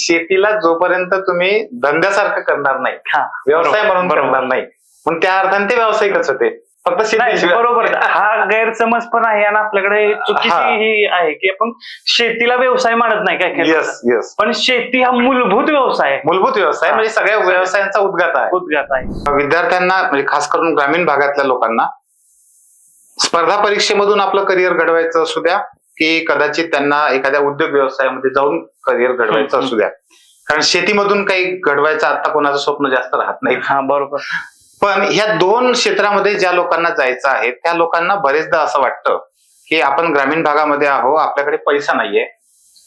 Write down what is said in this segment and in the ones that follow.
शेतीला जोपर्यंत तुम्ही धंद्यासारखं करणार नाही, व्यवसाय म्हणून करणार नाही, मग त्या अर्थाने ते व्यावसायिकच होते. फक्त शेती बरोबर. हा गैरसमज पण आहे आणि आपल्याकडे चुकीची ही आहे की आपण शेतीला व्यवसाय मानत नाही काय. Yes yes. पण शेती हा मूलभूत व्यवसाय आहे. मूलभूत व्यवसाय म्हणजे सगळ्या व्यवसायांचा उद्गात आहे. विद्यार्थ्यांना म्हणजे खास करून ग्रामीण भागातल्या लोकांना स्पर्धा परीक्षेमधून आपलं करिअर घडवायचं असू द्या की कदाचित त्यांना एखाद्या उद्योग व्यवसायामध्ये जाऊन करिअर घडवायचं असू द्या, कारण शेतीमधून काही घडवायचं आता कोणाचं स्वप्न जास्त राहत नाही. बरोबर. पण ह्या दोन क्षेत्रामध्ये ज्या लोकांना जायचं आहे त्या लोकांना बरेचदा असं वाटतं की आपण ग्रामीण भागामध्ये आहो, आपल्याकडे पैसा नाहीये,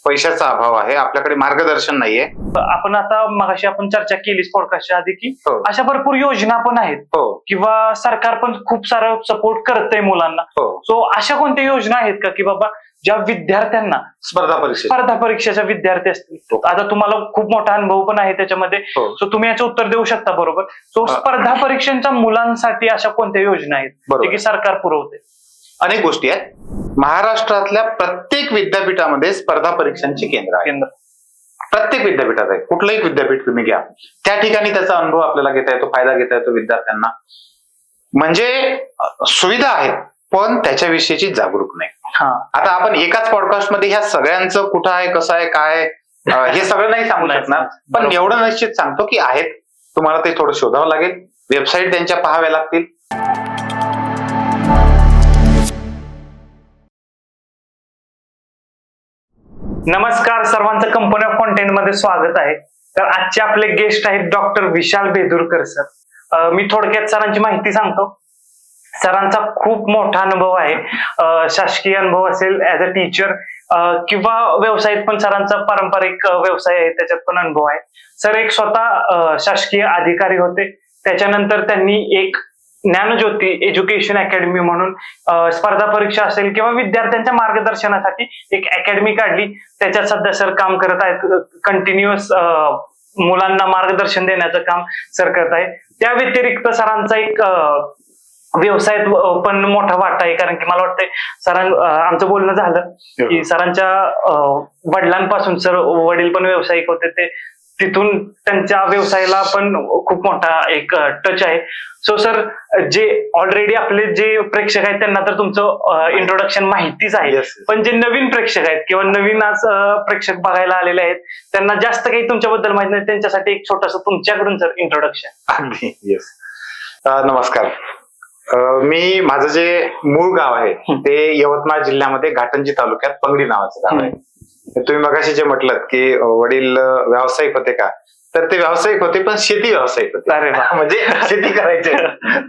पैशाचा अभाव आहे, आपल्याकडे मार्गदर्शन नाहीये. आपण आता मगाशी आपण चर्चा केलीच पॉडकास्टच्या आधी की अशा भरपूर योजना पण आहेत किंवा सरकार पण खूप सारं सपोर्ट करतंय मुलांना. सो अशा कोणत्या योजना आहेत का की बाबा ज्या विद्यार्थ्यांना स्पर्धा परीक्षेच्या विद्यार्थी असतील, आता तुम्हाला खूप मोठा अनुभव पण आहे त्याच्यामध्ये, सो तुम्ही याचं उत्तर देऊ शकता. बरोबर. सो स्पर्धा परीक्षांच्या मुलांसाठी अशा कोणत्या योजना आहेत की सरकार पुरवते? अनेक गोष्टी आहेत. महाराष्ट्रातल्या प्रत्येक विद्यापीठामध्ये स्पर्धा परीक्षांची केंद्र आहे. प्रत्येक विद्यापीठात आहे. कुठलंही विद्यापीठ तुम्ही घ्या, त्या ठिकाणी त्याचा अनुभव आपल्याला घेता येतो, फायदा घेता येतो विद्यार्थ्यांना. म्हणजे सुविधा आहेत पण त्याच्याविषयीची जागरूक नाही. आता आपण एकाच पॉडकास्टमध्ये ह्या सगळ्यांचं कुठं आहे, कसं आहे, काय हे सगळं नाही सांगू शकणार, पण एवढं निश्चित सांगतो की आहेत. तुम्हाला ते थोडं शोधावं लागेल, वेबसाईट त्यांच्या पाहाव्या लागतील. नमस्कार सर्वांचं कंपनी ऑफ कॉन्टेंट मध्ये स्वागत आहे. तर आजचे आपले गेस्ट आहेत डॉक्टर विशाल बेदुरकर सर. मी थोडक्यात सरांची माहिती सांगतो. सरांचा खूप मोठा अनुभव आहे, शासकीय अनुभव असेल ऍज अ टीचर किंवा व्यवसायात पण सरांचा पारंपरिक व्यवसाय आहे त्याच्यात पण अनुभव आहे. सर एक स्वतः शासकीय अधिकारी होते, त्याच्यानंतर त्यांनी एक ज्ञानज्योती एज्युकेशन अकॅडमी म्हणून स्पर्धा परीक्षा असेल किंवा विद्यार्थ्यांच्या मार्गदर्शनासाठी एक अकॅडमी काढली. त्याच्यात सध्या सर काम करत आहेत, कंटिन्युअस मुलांना मार्गदर्शन देण्याचं काम सर करत आहे. त्या व्यतिरिक्त सरांचा एक व्यवसायात पण मोठा वाटा आहे, कारण की मला वाटतंय आमचं बोलणं झालं की सरांच्या वडिलांपासून, सर वडील पण व्यावसायिक होते, ते तिथून त्यांच्या व्यवसायाला पण खूप मोठा एक टच आहे. सो सर जे ऑलरेडी आपले जे प्रेक्षक आहेत त्यांना तर तुमचं इंट्रोडक्शन माहितीच आहे, पण जे नवीन प्रेक्षक आहेत किंवा नवीन आज प्रेक्षक बघायला आलेले आहेत त्यांना जास्त काही तुमच्याबद्दल माहिती नाही, त्यांच्यासाठी एक छोटस तुमच्याकडून सर इंट्रोडक्शन. नमस्कार. माझं जे मूळ गाव आहे ते यवतमाळ जिल्ह्यामध्ये घाटंजी तालुक्यात पंगडी नावाचं गाव आहे. तुम्ही मगाशी जे म्हटलं की वडील व्यावसायिक होते का, तर ते व्यावसायिक होते पण शेती व्यावसायिक होते. म्हणजे शेती करायचे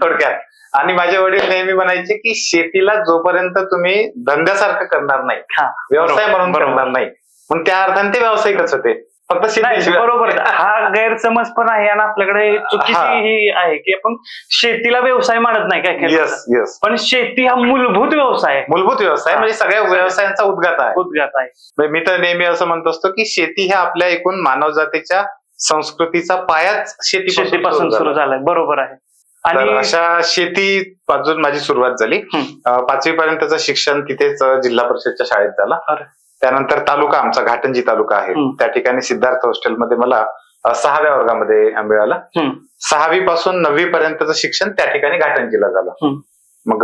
थोडक्यात. आणि माझे वडील नेहमी म्हणायचे की शेतीला जोपर्यंत तुम्ही धंद्यासारखं करणार नाही, व्यवसाय म्हणून करणार नाही, मग त्या अर्थाने ते व्यावसायिकच होते. फक्त शेती. बरोबर. हा गैरसमज पण आहे आणि आपल्याकडे चुकीची ही आहे की आपण शेतीला व्यवसाय मानत नाही काय. Yes yes. पण शेती हा मूलभूत व्यवसाय आहे. मूलभूत व्यवसाय म्हणजे सगळ्या व्यवसायांचा उद्गात आहे. मी तर नेहमी असं म्हणत असतो की शेती ह्या आपल्या एकूण मानवजातीच्या संस्कृतीचा पायाच शेतीपासून सुरू झालाय. बरोबर आहे. आणि अशा शेती पासून माझी सुरुवात झाली. 5वी पर्यंतचं शिक्षण तिथेच जिल्हा परिषदच्या शाळेत झाला. त्यानंतर तालुका आमचा घाटंजी तालुका आहे, त्या ठिकाणी सिद्धार्थ हॉस्टेलमध्ये मला 6व्या वर्गामध्ये मिळाला. 6वी पासून 9वी पर्यंतचं शिक्षण त्या ठिकाणी घाटंजीला झालं. मग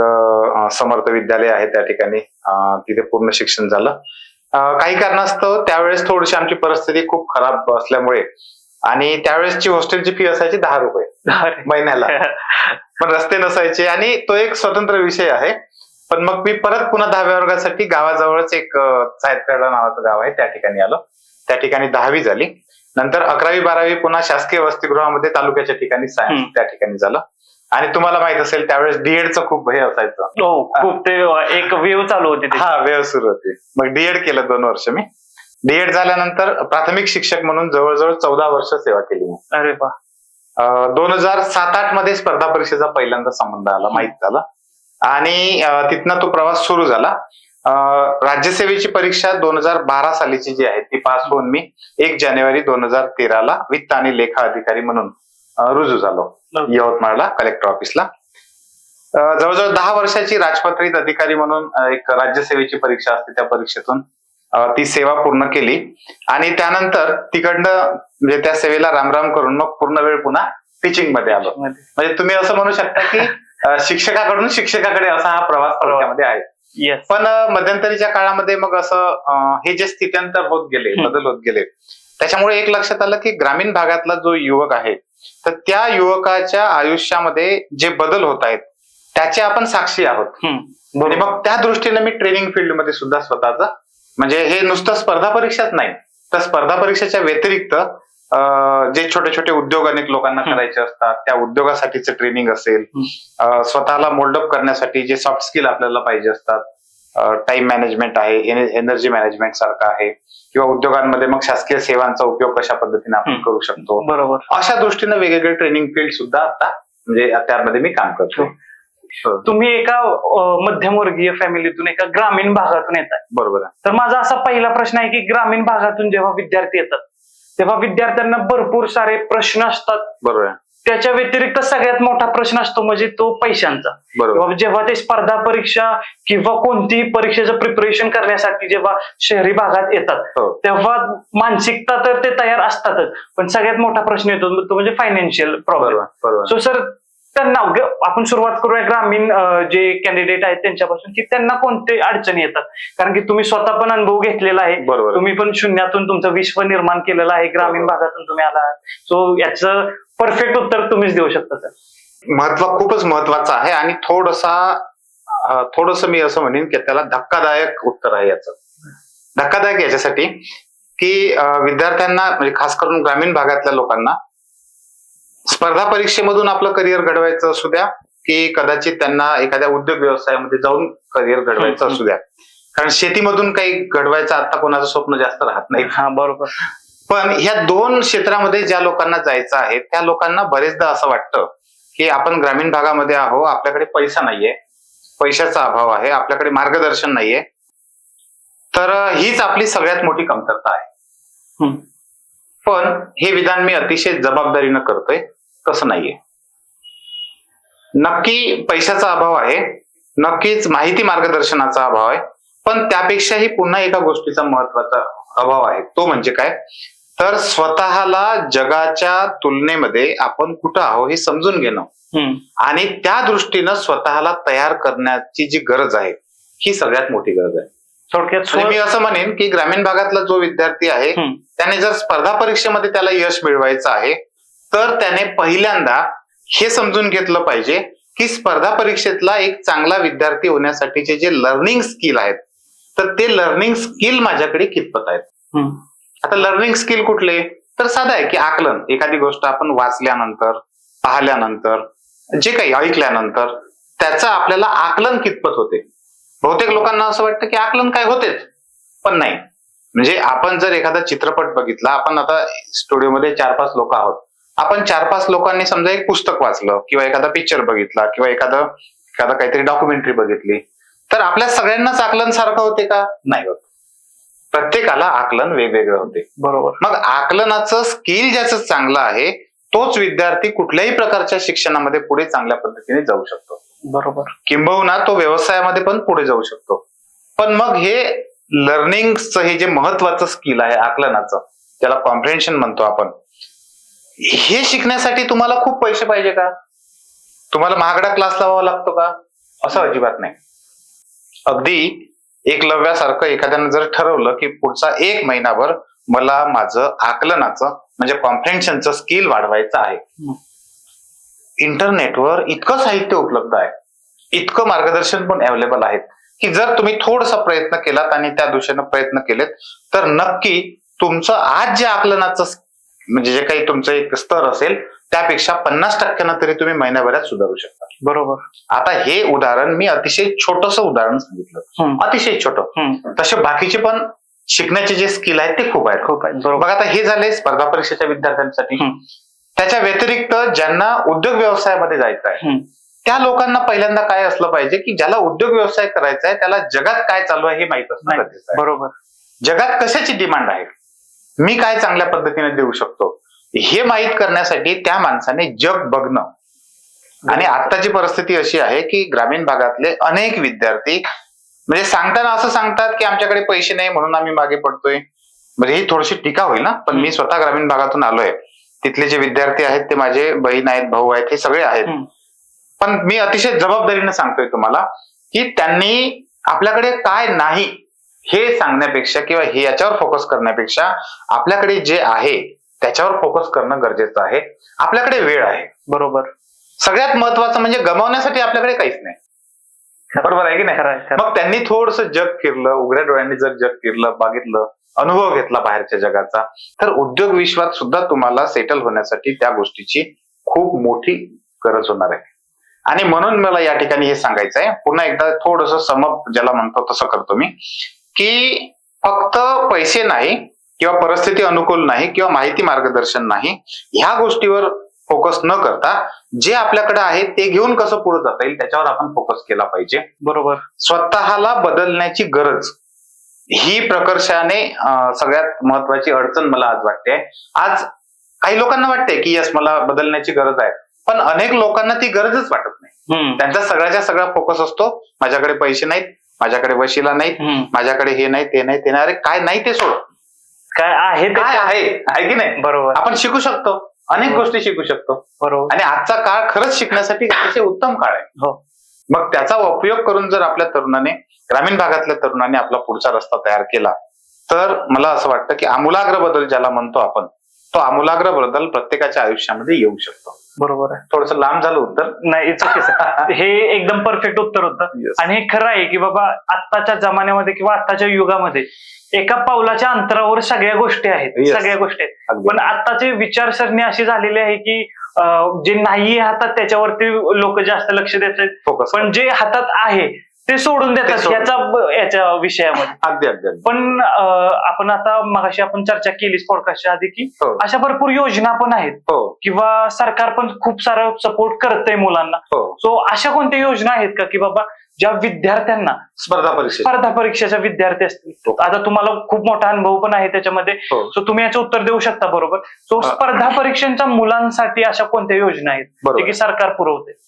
समर्थ विद्यालय आहे त्या ठिकाणी, तिथे पूर्ण शिक्षण झालं. काही कारणास्तव त्यावेळेस थोडीशी आमची परिस्थिती खूप खराब असल्यामुळे, आणि त्यावेळेसची हॉस्टेलची फी असायची 10 रुपये महिन्याला, पण रस्ते नसायचे आणि तो एक स्वतंत्र विषय आहे. पण मग मी परत पुन्हा 10व्या वर्गासाठी गावाजवळच एक सायतखेडा नावाचं गाव आहे त्या ठिकाणी आलो. त्या ठिकाणी 10वी झाली. नंतर 11वी 12वी पुन्हा शासकीय वसतिगृहामध्ये तालुक्याच्या ठिकाणी सायन्स त्या ठिकाणी झालं. आणि तुम्हाला माहित असेल त्यावेळेस डीएडचं खूप हे असायचं, खूप ते एक वेव चालू होती. वेव सुरू होती. मग डीएड केलं 2 वर्ष मी. डीएड झाल्यानंतर प्राथमिक शिक्षक म्हणून जवळजवळ 14 वर्ष सेवा केली. अरे वा. 2007-8 मध्ये स्पर्धा परीक्षेचा पहिल्यांदा संबंध आला, माहित झाला, आणि तिथनं तो प्रवास सुरू झाला. राज्यसेवेची परीक्षा 2012 सालीची जी आहे ती पास होऊन मी 1 जानेवारी 2013 वित्त आणि लेखा अधिकारी म्हणून रुजू झालो यवतमाळला कलेक्टर ऑफिसला. जवळजवळ 10 वर्षाची राजपत्रित अधिकारी म्हणून एक राज्यसेवेची परीक्षा असते, त्या परीक्षेतून ती सेवा पूर्ण केली आणि त्यानंतर तिकडनं म्हणजे त्या सेवेला रामराम करून मग पूर्ण वेळ पुन्हा टीचिंग मध्ये आलो. म्हणजे तुम्ही असं म्हणू शकता की शिक्षकाकडून शिक्षकाकडे असा हा प्रवास थोडक्यामध्ये आहे. Yes. पण मध्यंतरीच्या काळामध्ये मग असं हे जे स्थित्यंतर होत गेले, बदल होत गेले, त्याच्यामुळे एक लक्षात आलं की ग्रामीण भागातला जो युवक आहे तर त्या युवकाच्या आयुष्यामध्ये जे बदल होत आहेत त्याचे आपण साक्षी आहोत. आणि मग त्या दृष्टीने मी ट्रेनिंग फील्डमध्ये सुद्धा स्वतःच म्हणजे हे नुसतं स्पर्धा परीक्षाच नाही तर स्पर्धा परीक्षेच्या व्यतिरिक्त जे छोटे छोटे उद्योग अनेक लोकांना करायचे असतात त्या उद्योगासाठीचं ट्रेनिंग असेल, स्वतःला मोल्डअप करण्यासाठी जे सॉफ्ट स्किल आपल्याला पाहिजे असतात, टाइम मॅनेजमेंट आहे, एनर्जी मॅनेजमेंट सारखं आहे, किंवा उद्योगांमध्ये मग शासकीय सेवांचा उपयोग कशा पद्धतीने आपण करू शकतो, बरोबर, अशा दृष्टीने वेगवेगळे ट्रेनिंग फील्ड सुद्धा आता म्हणजे त्यामध्ये मी काम करतो. तुम्ही एका मध्यमवर्गीय फॅमिलीतून एका ग्रामीण भागातून येताय, बरोबर आहे. तर माझा असा पहिला प्रश्न आहे की ग्रामीण भागातून जेव्हा विद्यार्थी येतात तेव्हा विद्यार्थ्यांना भरपूर सारे प्रश्न असतात. बरोबर आहे. त्याच्या व्यतिरिक्त सगळ्यात मोठा प्रश्न असतो म्हणजे तो पैशांचा. बरोबर. जेव्हा ते स्पर्धा परीक्षा किंवा कोणतीही परीक्षेचं प्रिपरेशन करण्यासाठी जेव्हा शहरी भागात येतात तेव्हा मानसिकता तर ते तयार असतातच, पण सगळ्यात मोठा प्रश्न येतो तो म्हणजे फायनान्शियल प्रॉब्लेम. सो सर त्यांना आपण सुरुवात करूया ग्रामीण जे कॅन्डिडेट आहेत त्यांच्यापासून की त्यांना कोणते अडचणी येतात, कारण की तुम्ही स्वतः पण अनुभव घेतलेला आहे, तुम्ही पण शून्यातून तुमचं विश्व निर्माण केलेलं आहे, ग्रामीण भागातून तुम्ही आला, सो याचं परफेक्ट उत्तर तुम्हीच देऊ शकता सर. खूपच महत्वाचं आहे आणि थोडस मी असं म्हणेन की त्याला धक्कादायक उत्तर आहे. याचं धक्कादायक याच्यासाठी की विद्यार्थ्यांना म्हणजे खास करून ग्रामीण भागातल्या लोकांना स्पर्धा परीक्षेमधून आपलं करिअर घडवायचं असू द्या की कदाचित त्यांना एखाद्या उद्योग व्यवसायामध्ये जाऊन करिअर घडवायचं असू द्या, कारण शेतीमधून काही घडवायचं आता कोणाचं स्वप्न जास्त राहत नाही. हा बरोबर. पण ह्या दोन क्षेत्रामध्ये ज्या लोकांना जायचं आहे त्या लोकांना बरेचदा असं वाटतं की आपण ग्रामीण भागामध्ये आहो, आपल्याकडे पैसा नाहीये, पैशाचा अभाव आहे, आपल्याकडे मार्गदर्शन नाहीये, तर हीच आपली सगळ्यात मोठी कमतरता आहे. पण हे विधान मी अतिशय जबाबदारीनं करतोय, तसं नाहीये. नक्की पैशाचा अभाव आहे, नक्कीच माहिती मार्गदर्शनाचा अभाव आहे, पण त्यापेक्षाही पुन्हा एका गोष्टीचा महत्वाचा अभाव आहे. तो म्हणजे काय, तर स्वतःला जगाच्या तुलनेमध्ये आपण कुठं आहो हे समजून घेणं आणि त्या दृष्टीनं स्वतःला तयार करण्याची जी गरज आहे ही सगळ्यात मोठी गरज आहे. थोडक्यात मी असं म्हणेन की ग्रामीण भागातला जो विद्यार्थी आहे त्याने जर स्पर्धा परीक्षेमध्ये त्याला यश मिळवायचं आहे तर त्याने पहिल्यांदा हे समजून घेतलं पाहिजे की स्पर्धा परीक्षेतला एक चांगला विद्यार्थी होण्यासाठीचे जे लर्निंग स्किल आहेत तर ते लर्निंग स्किल माझ्याकडे कितपत आहेत. आता लर्निंग स्किल कुठले, तर साधा आहे की आकलन, एखादी गोष्ट आपण वाचल्यानंतर, पाहिल्यानंतर, जे काही ऐकल्यानंतर त्याचं आपल्याला आकलन कितपत होते. बहुतेक लोकांना असं वाटतं की आकलन काय होतेच, पण नाही. म्हणजे आपण जर एखादा चित्रपट बघितला, आपण आता स्टुडिओमध्ये 4-5 लोक आहोत, आपण 4-5 लोकांनी समजा एक पुस्तक वाचलं किंवा एखादा पिक्चर बघितला किंवा एखादा काहीतरी डॉक्युमेंटरी बघितली, तर आपल्या सगळ्यांनाच आकलन सारखं होते का, नाही होत. प्रत्येकाला आकलन वेगवेगळं होते. बरोबर. मग आकलनाचं स्किल ज्याचं चांगलं आहे तोच विद्यार्थी कुठल्याही प्रकारच्या शिक्षणामध्ये पुढे चांगल्या पद्धतीने जाऊ शकतो. बरोबर. किंबहुना तो व्यवसायामध्ये पण पुढे जाऊ शकतो. पण मग हे लर्निंगचं हे जे महत्वाचं स्किल आहे आकलनाचं, ज्याला कॉम्प्रिहेन्शन म्हणतो आपण, हे शिकण्यासाठी तुम्हाला खूप पैसे पाहिजे का, तुम्हाला महागडा क्लास लावावा लागतो का, असं अजिबात नाही. अगदी एकलव्यासारखं एखाद्यानं जर ठरवलं की पुढचा 1 महिनाभर मला माझं आकलनाचं म्हणजे कॉम्प्रिहेन्शनचं स्किल वाढवायचं आहे, इंटरनेटवर इतकं साहित्य उपलब्ध आहे, इतकं मार्गदर्शन पण अवेलेबल आहेत की जर तुम्ही थोडासा प्रयत्न केलात आणि त्या दिशेनं प्रयत्न केलेत तर नक्की तुमचं आज जे आकलनाचं म्हणजे जे काही तुमचं एक स्तर असेल त्यापेक्षा 50% तरी तुम्ही महिन्याभरात सुधारू शकता. बरोबर. आता हे उदाहरण मी अतिशय छोटंसं उदाहरण सांगितलं, अतिशय छोटं. तसे बाकीचे पण शिकण्याचे जे स्किल आहेत ते खूप आहेत. बघा आता हे झाले स्पर्धा परीक्षेच्या विद्यार्थ्यांसाठी. त्याच्या व्यतिरिक्त ज्यांना उद्योग व्यवसायामध्ये जायचं आहे त्या लोकांना पहिल्यांदा काय असलं पाहिजे की ज्याला उद्योग व्यवसाय करायचा आहे त्याला जगात काय चालू आहे हे माहित असणं गरजेचं आहे. बरोबर. जगात कशाची डिमांड आहे, मी काय चांगल्या पद्धतीने देऊ शकतो हे माहीत करण्यासाठी त्या माणसाने जग बघणं. आणि आताची परिस्थिती अशी आहे की ग्रामीण भागातले अनेक विद्यार्थी म्हणजे सांगताना असं सांगतात की आमच्याकडे पैसे नाही म्हणून आम्ही मागे पडतोय. म्हणजे ही थोडीशी टीका होईल ना, पण मी स्वतः ग्रामीण भागातून आलोय. तिथले जे विद्यार्थी आहेत ते माझे बहीण आहेत, भाऊ आहेत, हे सगळे आहेत. पण मी अतिशय जबाबदारीने सांगतोय तुम्हाला की त्यांनी आपल्याकडे काय नाही हे सांगण्यापेक्षा किंवा हे याच्यावर फोकस करण्यापेक्षा आपल्याकडे जे आहे त्याच्यावर फोकस करणं गरजेचं आहे. आपल्याकडे वेळ आहे. बरोबर. सगळ्यात महत्वाचं म्हणजे गमावण्यासाठी आपल्याकडे काहीच नाही. बरोबर आहे की नाही? मग त्यांनी थोडंसं जग फिरलं, उघड्या डोळ्यांनी जर जग फिरलं, बघितलं, अनुभव घेतला बाहेरच्या जगाचा, तर उद्योग विश्वात सुद्धा तुम्हाला सेटल होण्यासाठी त्या गोष्टीची खूप मोठी गरज होणार आहे. आणि म्हणून मला या ठिकाणी हे सांगायचं आहे, पुन्हा एकदा थोडंसं समप ज्याला म्हणतो तसं करतो मी, की फक्त पैसे नाही किंवा परिस्थिती अनुकूल नाही किंवा माहिती मार्गदर्शन नाही, ह्या गोष्टीवर फोकस न करता जे आपल्याकडे आहे ते घेऊन कसं पुढे जाता येईल त्याच्यावर आपण फोकस केला पाहिजे. बरोबर. स्वतःला बदलण्याची गरज ही प्रकर्षाने सगळ्यात महत्वाची अडचण मला आज वाटते. आज काही लोकांना वाटते की यस मला बदलण्याची गरज आहे, पण अनेक लोकांना ती गरजच वाटत नाही. त्यांचा सगळ्याच्या सगळा फोकस असतो माझ्याकडे पैसे नाहीत, माझ्याकडे वशिला नाहीत, माझ्याकडे हे नाही ते नाही ते नाही. अरे काय नाही ते सोड, काय आहे काय आहे की नाही? बरोबर. आपण शिकू शकतो, अनेक गोष्टी शिकू शकतो. बरोबर. आणि आजचा काळ खरंच शिकण्यासाठी अतिशय उत्तम काळ आहे. हो. मग त्याचा उपयोग करून जर आपल्या तरुणाने, ग्रामीण भागातल्या तरुणाने आपला पुढचा रस्ता तयार केला तर मला असं वाटतं की आमूलाग्र बदल ज्याला म्हणतो आपण, तो आमूलाग्र बदल प्रत्येकाच्या आयुष्यामध्ये येऊ शकतो. बरोबर आहे. थोडंसं लांब झालं उत्तर. नाही, इट्स ओके. हे एकदम परफेक्ट उत्तर होतं. आणि हे खरं आहे की बाबा आत्ताच्या जमान्यामध्ये किंवा आत्ताच्या युगामध्ये एका पावलाच्या अंतरावर सगळ्या गोष्टी आहेत. सगळ्या गोष्टी आहेत. पण आत्ताची विचारसरणी अशी झालेली आहे की जे नाही हातात त्याच्यावरती लोक जास्त लक्ष देतात, पण जे हातात आहे ते सोडून देतात याच्या विषयामध्ये. अगदी अगदी. पण आपण आता मगाशी आपण चर्चा केलीच पॉडकास्टच्या आधी की अशा भरपूर योजना पण आहेत किंवा सरकार पण खूप सारं सपोर्ट करतंय मुलांना. सो अशा कोणत्या योजना आहेत का की बाबा ज्या विद्यार्थ्यांना स्पर्धा परीक्षेच्या विद्यार्थी असतील, आता तुम्हाला खूप मोठा अनुभव पण आहे त्याच्यामध्ये, सो तुम्ही याचं उत्तर देऊ शकता. बरोबर. सो स्पर्धा परीक्षांच्या मुलांसाठी अशा कोणत्या योजना आहेत जे की सरकार पुरवते?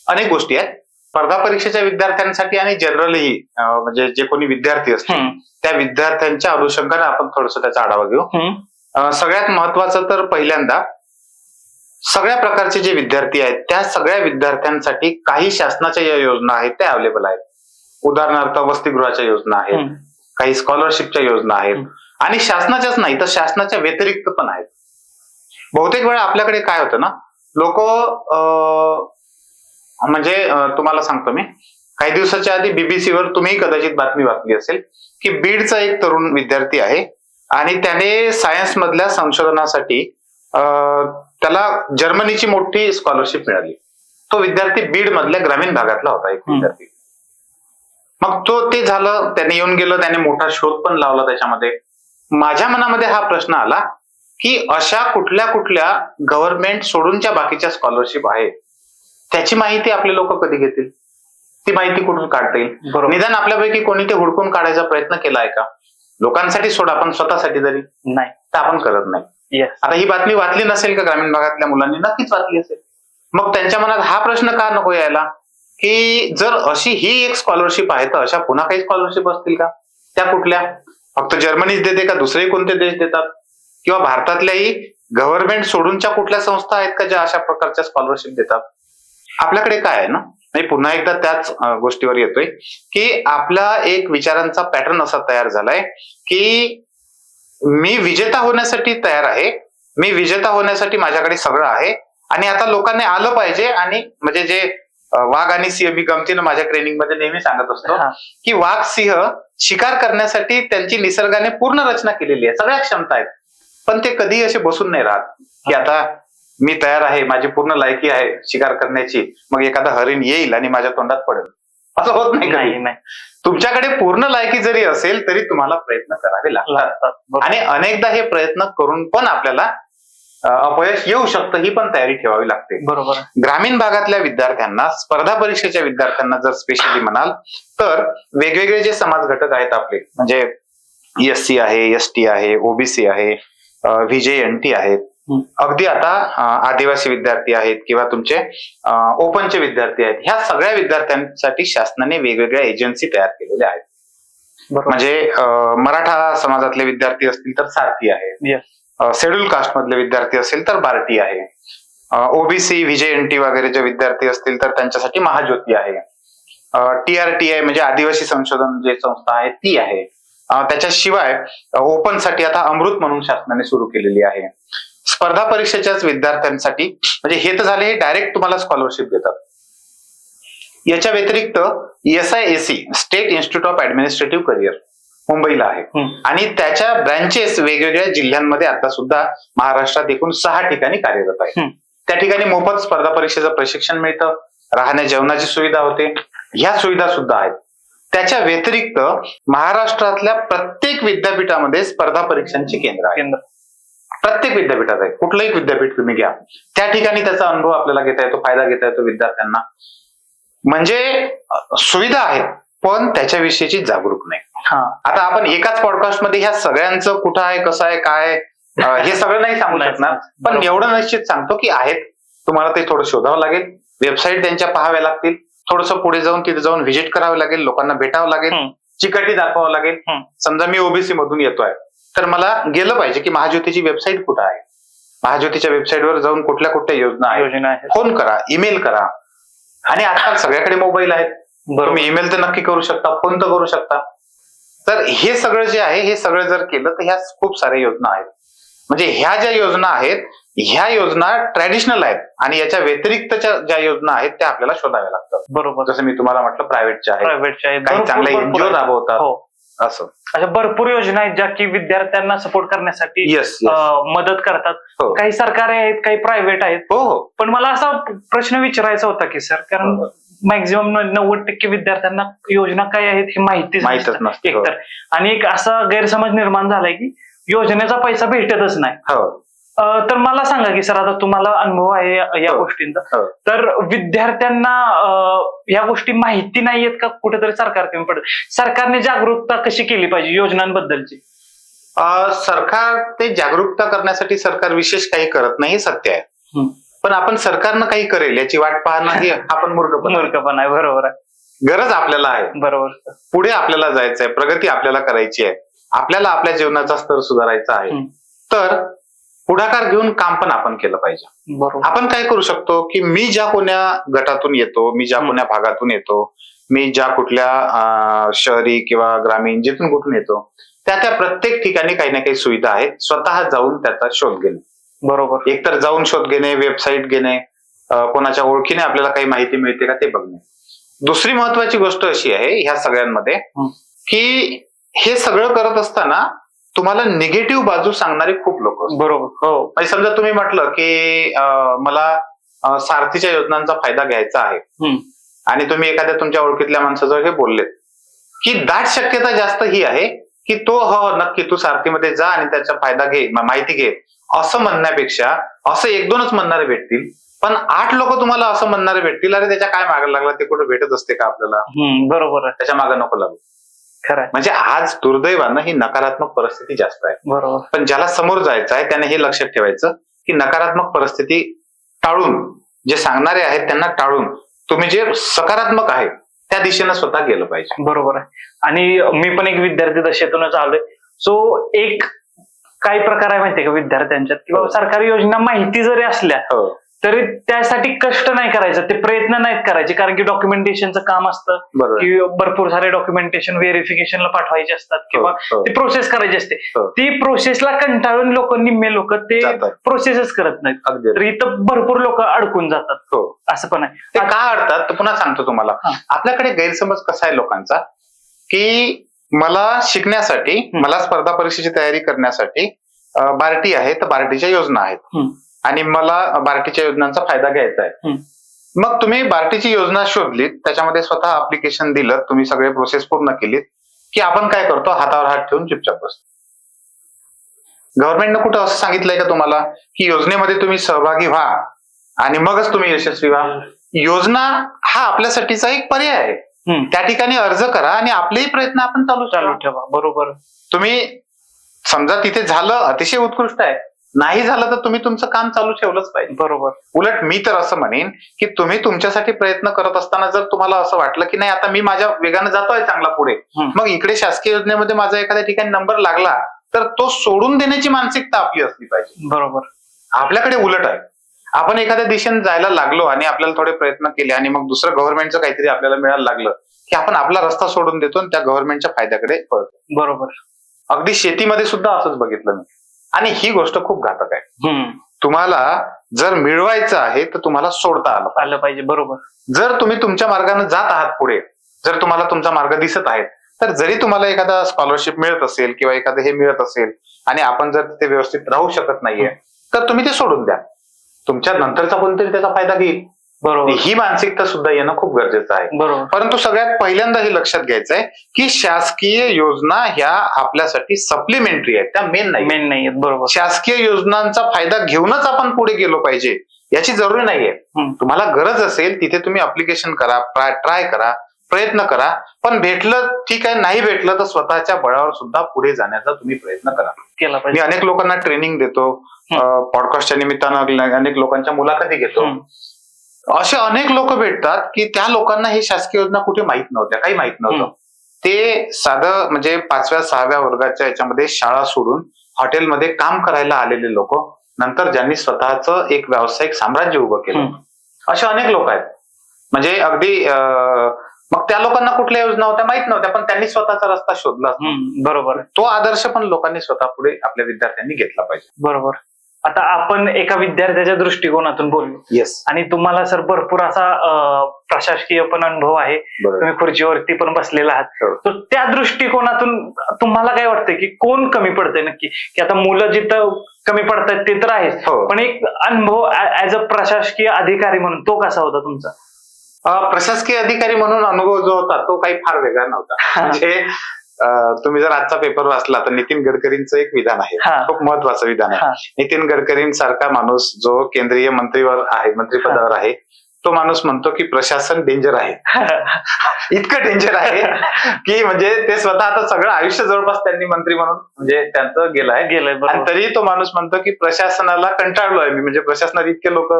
अनेक गोष्टी आहेत स्पर्धा परीक्षेच्या विद्यार्थ्यांसाठी आणि जनरली म्हणजे जे कोणी विद्यार्थी असतील त्या विद्यार्थ्यांच्या अनुषंगाने आपण थोडंसं त्याचा आढावा घेऊ. सगळ्यात महत्वाचं तर पहिल्यांदा सगळ्या प्रकारचे जे विद्यार्थी आहेत त्या सगळ्या विद्यार्थ्यांसाठी काही शासनाच्या ज्या योजना आहेत त्या अवेलेबल आहेत. उदाहरणार्थ वसतिगृहाच्या योजना आहेत, काही स्कॉलरशिपच्या योजना आहेत आणि शासनाच्याच नाही तर शासनाच्या व्यतिरिक्त पण आहेत. बहुतेक वेळा आपल्याकडे काय होतं ना, लोक म्हणजे तुम्हाला सांगतो मी, काही दिवसाच्या आधी बीबीसीवर तुम्ही कदाचित बातमी वाचली असेल की बीडचा एक तरुण विद्यार्थी आहे आणि त्याने सायन्स मधल्या संशोधनासाठी त्याला जर्मनीची मोठी स्कॉलरशिप मिळाली. तो विद्यार्थी बीड मधल्या ग्रामीण भागातला होता एक विद्यार्थी. मग ते झालं, त्याने येऊन गेलं, त्याने मोठा शोध पण लावला त्याच्यामध्ये. माझ्या मनामध्ये हा प्रश्न आला की अशा कुठल्या कुठल्या गव्हर्नमेंट सोडूनच्या बाकीच्या स्कॉलरशिप आहेत त्याची माहिती आपले लोक कधी घेतील? ती माहिती कुठून काढता येईल? निदान आपल्यापैकी कोणी ते हुडकून काढायचा प्रयत्न केलाय का? लोकांसाठी सोडा, पण स्वतःसाठी तरी नाही, तर आपण करत नाही. आता ही बातमी वाचली नसेल का ग्रामीण भागातल्या मुलांनी? नक्कीच वाचली असेल. मग त्यांच्या मनात हा प्रश्न का नको यायला की जर अशी ही एक स्कॉलरशिप आहे तर अशा पुन्हा काही स्कॉलरशिप असतील का? त्या कुठल्या फक्त जर्मनीच देते का दुसरे कोणते देश देतात? किंवा भारतातल्याही गव्हर्नमेंट सोडूनच्या कुठल्या संस्था आहेत का ज्या अशा प्रकारच्या स्कॉलरशिप देतात? आपल्याकडे काय आहे ना, मी पुन्हा एकदा त्याच गोष्टीवर येतोय की आपला एक विचारांचा पॅटर्न असा तयार झालाय की मी विजेता होण्यासाठी तयार आहे, मी विजेता होण्यासाठी माझ्याकडे सगळं आहे आणि आता लोकांनी आलं पाहिजे. आणि म्हणजे जे वाघ आणि सिंह, मी गमतीनं माझ्या ट्रेनिंग मध्ये नेहमी सांगत असतो की वाघ सिंह शिकार करण्यासाठी त्यांची निसर्गाने पूर्ण रचना केलेली आहे, सगळ्या क्षमता आहेत, पण ते कधी असे बसून नाही राहत की आता मी तयार आहे, माझी पूर्ण लायकी आहे शिकार करण्याची, मग एखादा हरिण येईल आणि माझ्या तोंडात पडेल. असं होत नाही. तुमच्याकडे पूर्ण लायकी जरी असेल तरी तुम्हाला प्रयत्न करावे लागतात आणि अनेकदा हे प्रयत्न करून पण आपल्याला अपयश येऊ शकतं, ही पण तयारी ठेवावी लागते. बरोबर. ग्रामीण भागातल्या विद्यार्थ्यांना, स्पर्धा परीक्षेच्या विद्यार्थ्यांना जर स्पेशली म्हणाल तर वेगवेगळे जे समाज घटक आहेत आपले, म्हणजे एससी आहे, एसटी आहे, ओबीसी आहे, व्हीजेएनटी आहेत, अगदी आता आदिवासी विद्यार्थी आहेत किंवा तुमचे ओपनचे विद्यार्थी आहेत, ह्या सगळ्या विद्यार्थ्यांसाठी शासनाने वेगवेगळ्या एजन्सी तयार केलेल्या आहेत. म्हणजे मराठा समाजातले विद्यार्थी असतील तर सारथी आहे, शेड्यूल कास्ट मधले विद्यार्थी असतील तर बार्टी आहे, ओबीसी व्हीजेएनटी वगैरे जे विद्यार्थी असतील तर त्यांच्यासाठी महाज्योती आहे, TRTI म्हणजे आदिवासी संशोधन जे संस्था आहे ती आहे. त्याच्याशिवाय ओपन साठी आता अमृत म्हणून शासनाने सुरू केलेली आहे. स्पर्धा परीक्षेच्याच विद्यार्थ्यांसाठी म्हणजे हे तर झाले, हे डायरेक्ट तुम्हाला स्कॉलरशिप देतात. याच्या व्यतिरिक्त SIAC state institute of administrative career मुंबईला आहे आणि त्याच्या ब्रँचेस वेगवेगळ्या जिल्ह्यांमध्ये आता सुद्धा महाराष्ट्रात एकूण 6 ठिकाणी कार्यरत आहे. त्या ठिकाणी मोफत स्पर्धा परीक्षेचं प्रशिक्षण मिळतं, राहण्या जेवणाची सुविधा होते, ह्या सुविधा सुद्धा आहेत. त्याच्या व्यतिरिक्त महाराष्ट्रातल्या प्रत्येक विद्यापीठामध्ये स्पर्धा परीक्षांची केंद्र आहे. प्रत्येक विद्यापीठात आहे, कुठलंही विद्यापीठ तुम्ही घ्या, त्या ठिकाणी त्याचा अनुभव आपल्याला घेता येतो, फायदा घेता येतो विद्यार्थ्यांना. म्हणजे सुविधा आहेत पण त्याच्याविषयीची जागरूक नाही. आता आपण एकाच पॉडकास्टमध्ये ह्या सगळ्यांचं कुठं आहे, कसं आहे, काय हे सगळं नाही सांगू शकणार, पण एवढं निश्चित सांगतो की आहेत. तुम्हाला ते थोडं शोधावं लागेल, वेबसाईट त्यांच्या पाहाव्या लागतील, थोडंसं पुढे जाऊन तिथे जाऊन व्हिजिट करावं लागेल, लोकांना भेटावं लागेल, चिकाटी दाखवावं लागेल. समजा मी ओबीसी मधून येतोय तर मला गेलं पाहिजे की महाज्योतीची वेबसाईट कुठं आहे, महाज्योतीच्या वेबसाईटवर जाऊन कुठल्या कुठल्या योजना आहेत, फोन करा, ईमेल करा. आणि आजकाल सगळ्याकडे मोबाईल आहेत, तुम्ही ईमेल तर नक्की करू शकता, फोन तर करू शकता. तर हे सगळं जे आहे हे सगळं जर केलं तर ह्या खूप साऱ्या योजना आहेत. म्हणजे ह्या ज्या योजना आहेत ह्या योजना ट्रॅडिशनल आहेत आणि याच्या व्यतिरिक्तच्या ज्या योजना आहेत त्या आपल्याला शोधाव्या लागतात. बरोबर, जसं मी तुम्हाला म्हटलं प्रायव्हेटच्या आहेत, काही चांगल्या एनजीओ राबवतात असं. अशा भरपूर योजना आहेत ज्या की विद्यार्थ्यांना सपोर्ट करण्यासाठी मदत करतात. काही सरकारी आहेत, काही प्रायव्हेट आहेत. पण मला असा प्रश्न विचारायचा होता की सर, कारण मॅक्झिमम 90% विद्यार्थ्यांना योजना काय आहेत हे माहितीच नसतं एकतर, आणि एक असा गैरसमज निर्माण झालाय की योजनेचा पैसा भेटतच नाही. तर मला सांगा की सर, आता तुम्हाला अनुभव आहे या गोष्टींचा, तर विद्यार्थ्यांना या गोष्टी माहिती नाहीयेत का कुठेतरी सरकार कमी पडत? सरकारने जागरूकता कशी केली पाहिजे योजनांबद्दलची? सरकार ते जागरूकता करण्यासाठी सरकार विशेष काही करत नाही, हे सत्य आहे. पण आपण सरकारनं काही करेल याची वाट पाहणं हे आपण मूर्खपणा आहे. बरोबर आहे, गरज आपल्याला आहे. बरोबर, पुढे आपल्याला जायचंय, प्रगती आपल्याला करायची आहे, आपल्याला आपल्या जीवनाचा स्तर सुधारायचा आहे, तर पुढाकार घेऊन काम पण आपण केलं पाहिजे. आपण काय करू शकतो की मी ज्या कोण्या गटातून येतो, मी ज्या कोण्या भागातून येतो, मी ज्या कुठल्या शहरी किंवा ग्रामीण जिथून कुठून येतो, त्या प्रत्येक ठिकाणी काही ना काही सुविधा आहेत. स्वतः जाऊन त्याचा शोध घेणे, बरोबर, एकतर जाऊन शोध घेणे, वेबसाईट घेणे, कोणाच्या ओळखीने आपल्याला काही माहिती मिळते का ते बघणे. दुसरी महत्वाची गोष्ट अशी आहे ह्या सगळ्यांमध्ये की हे सगळं करत असताना तुम्हाला निगेटिव्ह बाजू सांगणारे खूप लोक असतात. बरोबर, म्हणजे समजा तुम्ही म्हटलं की मला सारथीच्या योजनांचा फायदा घ्यायचा आहे आणि तुम्ही एखाद्या तुमच्या ओळखीतल्या माणसाजवळ हे बोललेत की दाट शक्यता जास्त ही आहे की तो नक्की तू सारथीमध्ये जा आणि त्याचा फायदा घे, माहिती घे, असं म्हणण्यापेक्षा असं 1-2च म्हणणारे भेटतील, पण 8 लोक तुम्हाला असं म्हणणारे भेटतील, अरे त्याच्या काय मागे लागला, ते कुठे भेटत असते का आपल्याला, बरोबर, त्याच्या मागे नको लागू. खरं, म्हणजे आज दुर्दैवानं ही नकारात्मक परिस्थिती जास्त आहे. बरोबर, पण ज्याला समोर जायचं आहे त्याने हे लक्षात ठेवायचं की नकारात्मक परिस्थिती टाळून, जे सांगणारे आहेत त्यांना टाळून तुम्ही जे सकारात्मक आहे त्या दिशेनं स्वतः गेलं पाहिजे. बरोबर आहे. आणि मी पण एक विद्यार्थी दशेतूनच आलोय. सो एक काही प्रकार आहे माहितीये का विद्यार्थ्यांच्यात, किंवा सरकारी योजना माहिती जरी असल्या तरी त्यासाठी कष्ट नाही करायचं, ते प्रयत्न नाहीत करायचे, कारण की डॉक्युमेंटेशनचं काम असतं की भरपूर सारे डॉक्युमेंटेशन व्हेरिफिकेशनला पाठवायचे असतात किंवा ती प्रोसेस करायची असते. ती प्रोसेसला कंटाळून निम्मे लोक ते प्रोसेसच करत नाहीत, तर इथं भरपूर लोक अडकून जातात. असं पण आहे. ते का अडतात तर पुन्हा सांगतो तुम्हाला. आपल्याकडे गैरसमज कसा आहे लोकांचा की मला शिकण्यासाठी, मला स्पर्धा परीक्षेची तयारी करण्यासाठी बार्टी आहे तर बार्टीच्या योजना आहेत आणि मला बार्टीच्या योजनांचा फायदा घ्यायचा आहे. मग तुम्ही बार्टीची योजना शोधलीत, त्याच्यामध्ये स्वतः अप्लिकेशन दिलं, तुम्ही सगळे प्रोसेस पूर्ण केलीत की आपण काय करतो, हातावर हात ठेवून चुपचाप बसतो. गव्हर्नमेंटनं कुठं असं सांगितलंय का तुम्हाला की योजनेमध्ये तुम्ही सहभागी व्हा आणि मगच तुम्ही यशस्वी व्हा? योजना हा आपल्यासाठीचा एक पर्याय आहे. त्या ठिकाणी अर्ज करा आणि आपलेही प्रयत्न आपण चालू ठेवा. बरोबर, तुम्ही समजा तिथे झालं, अतिशय उत्कृष्ट आहे, नाही झालं तर तुम्ही तुमचं काम चालू ठेवलंच पाहिजे. बरोबर. उलट मी तर असं म्हणेन की तुम्ही तुमच्यासाठी प्रयत्न करत असताना जर तुम्हाला असं वाटलं की नाही आता मी माझ्या वेगानं जातोय चांगला पुढे, मग इकडे शासकीय योजनेमध्ये माझा एखाद्या ठिकाणी नंबर लागला तर तो सोडून देण्याची मानसिकता आपली असली पाहिजे. बरोबर. आपल्याकडे उलट आहे, आपण एखाद्या दिशेने जायला लागलो आणि आपल्याला थोडे प्रयत्न केले आणि मग दुसरं गव्हर्नमेंटचं काहीतरी आपल्याला मिळायला लागलं की आपण आपला रस्ता सोडून देतो आणि त्या गव्हर्नमेंटच्या फायद्याकडे पळतो. बरोबर. अगदी शेतीमध्ये सुद्धा असंच बघितलं मी, आणि ही गोष्ट खूप घातक आहे. तुम्हाला जर मिळवायचं आहे तर तुम्हाला सोडता आलं पाहिजे. बरोबर. जर तुम्ही तुमच्या मार्गाने जात आहात पुढे, जर तुम्हाला तुमचा मार्ग दिसत आहे, तर जरी तुम्हाला एखादा स्कॉलरशिप मिळत असेल किंवा एखादं हे मिळत असेल आणि आपण जर ते व्यवस्थित राहू शकत नाहीये तर तुम्ही ते सोडून द्या, तुमच्या नंतरचा कोणतरी त्याचा फायदा घेईल. बरोबर. ही मानसिकता सुद्धा येणं खूप गरजेचं आहे. बरोबर. परंतु सगळ्यात पहिल्यांदा हे लक्षात घ्यायचं आहे की शासकीय योजना ह्या आपल्यासाठी सप्लिमेंटरी आहेत, त्या मेन नाही. बरोबर. शासकीय योजनांचा फायदा घेऊनच आपण पुढे गेलो पाहिजे याची जरुरी नाहीये. तुम्हाला गरज असेल तिथे तुम्ही अप्लिकेशन करा, ट्राय करा, प्रयत्न करा, पण भेटलं ठीक आहे, नाही भेटलं तर स्वतःच्या बळावर सुद्धा पुढे जाण्याचा तुम्ही प्रयत्न करा. केला मी पाहिजे. अनेक लोकांना ट्रेनिंग देतो, पॉडकास्टच्या निमित्तानं अनेक लोकांच्या मुलाखती घेतो. असे अनेक लोक भेटतात की त्या लोकांना हे शासकीय योजना कुठे माहित नव्हत्या, काही माहित नव्हतं. ते साधं म्हणजे 5व्या-6व्या वर्गाच्या याच्यामध्ये शाळा सोडून हॉटेलमध्ये काम करायला आलेले लोक, नंतर ज्यांनी स्वतःचं एक व्यावसायिक साम्राज्य उभं केलं, असे अनेक लोक आहेत. म्हणजे अगदी मग त्या लोकांना कुठल्या योजना होत्या माहित नव्हत्या, पण त्यांनी स्वतःचा रस्ता शोधला. बरोबर. तो आदर्श पण लोकांनी स्वतः पुढे आपल्या विद्यार्थ्यांनी घेतला पाहिजे. बरोबर. आता आपण एका विद्यार्थ्याच्या दृष्टिकोनातून बोललो. येस. आणि तुम्हाला सर भरपूर असा प्रशासकीय पण अनुभव आहे, तुम्ही खुर्चीवरती पण बसलेला आहात. तर त्या दृष्टिकोनातून तुम्हाला काय वाटतंय की कोण कमी पडतंय नक्की? की आता मुलं जिथं कमी पडतात ते तर आहेच, पण एक अनुभव ऍज अ प्रशासकीय अधिकारी म्हणून तो कसा होता तुमचा? प्रशासकीय अधिकारी म्हणून अनुभव जो होता तो काही फार वेगळा नव्हता. म्हणजे तुम्ही जर आजचा पेपर वाचला तर नितीन गडकरींचं एक विधान आहे, खूप महत्वाचं विधान आहे. नितीन गडकरींसारखा माणूस जो केंद्रीय मंत्रीवर आहे, मंत्रिपदावर आहे, तो माणूस म्हणतो की प्रशासन डेंजर आहे. इतकं डेंजर आहे की म्हणजे ते स्वतः आता सगळं आयुष्य जवळपास त्यांनी मंत्री म्हणून म्हणजे त्यांचं गेलंय, आणि तरी तो माणूस म्हणतो की प्रशासनाला कंटाळलो आहे मी, म्हणजे प्रशासनात इतके लोक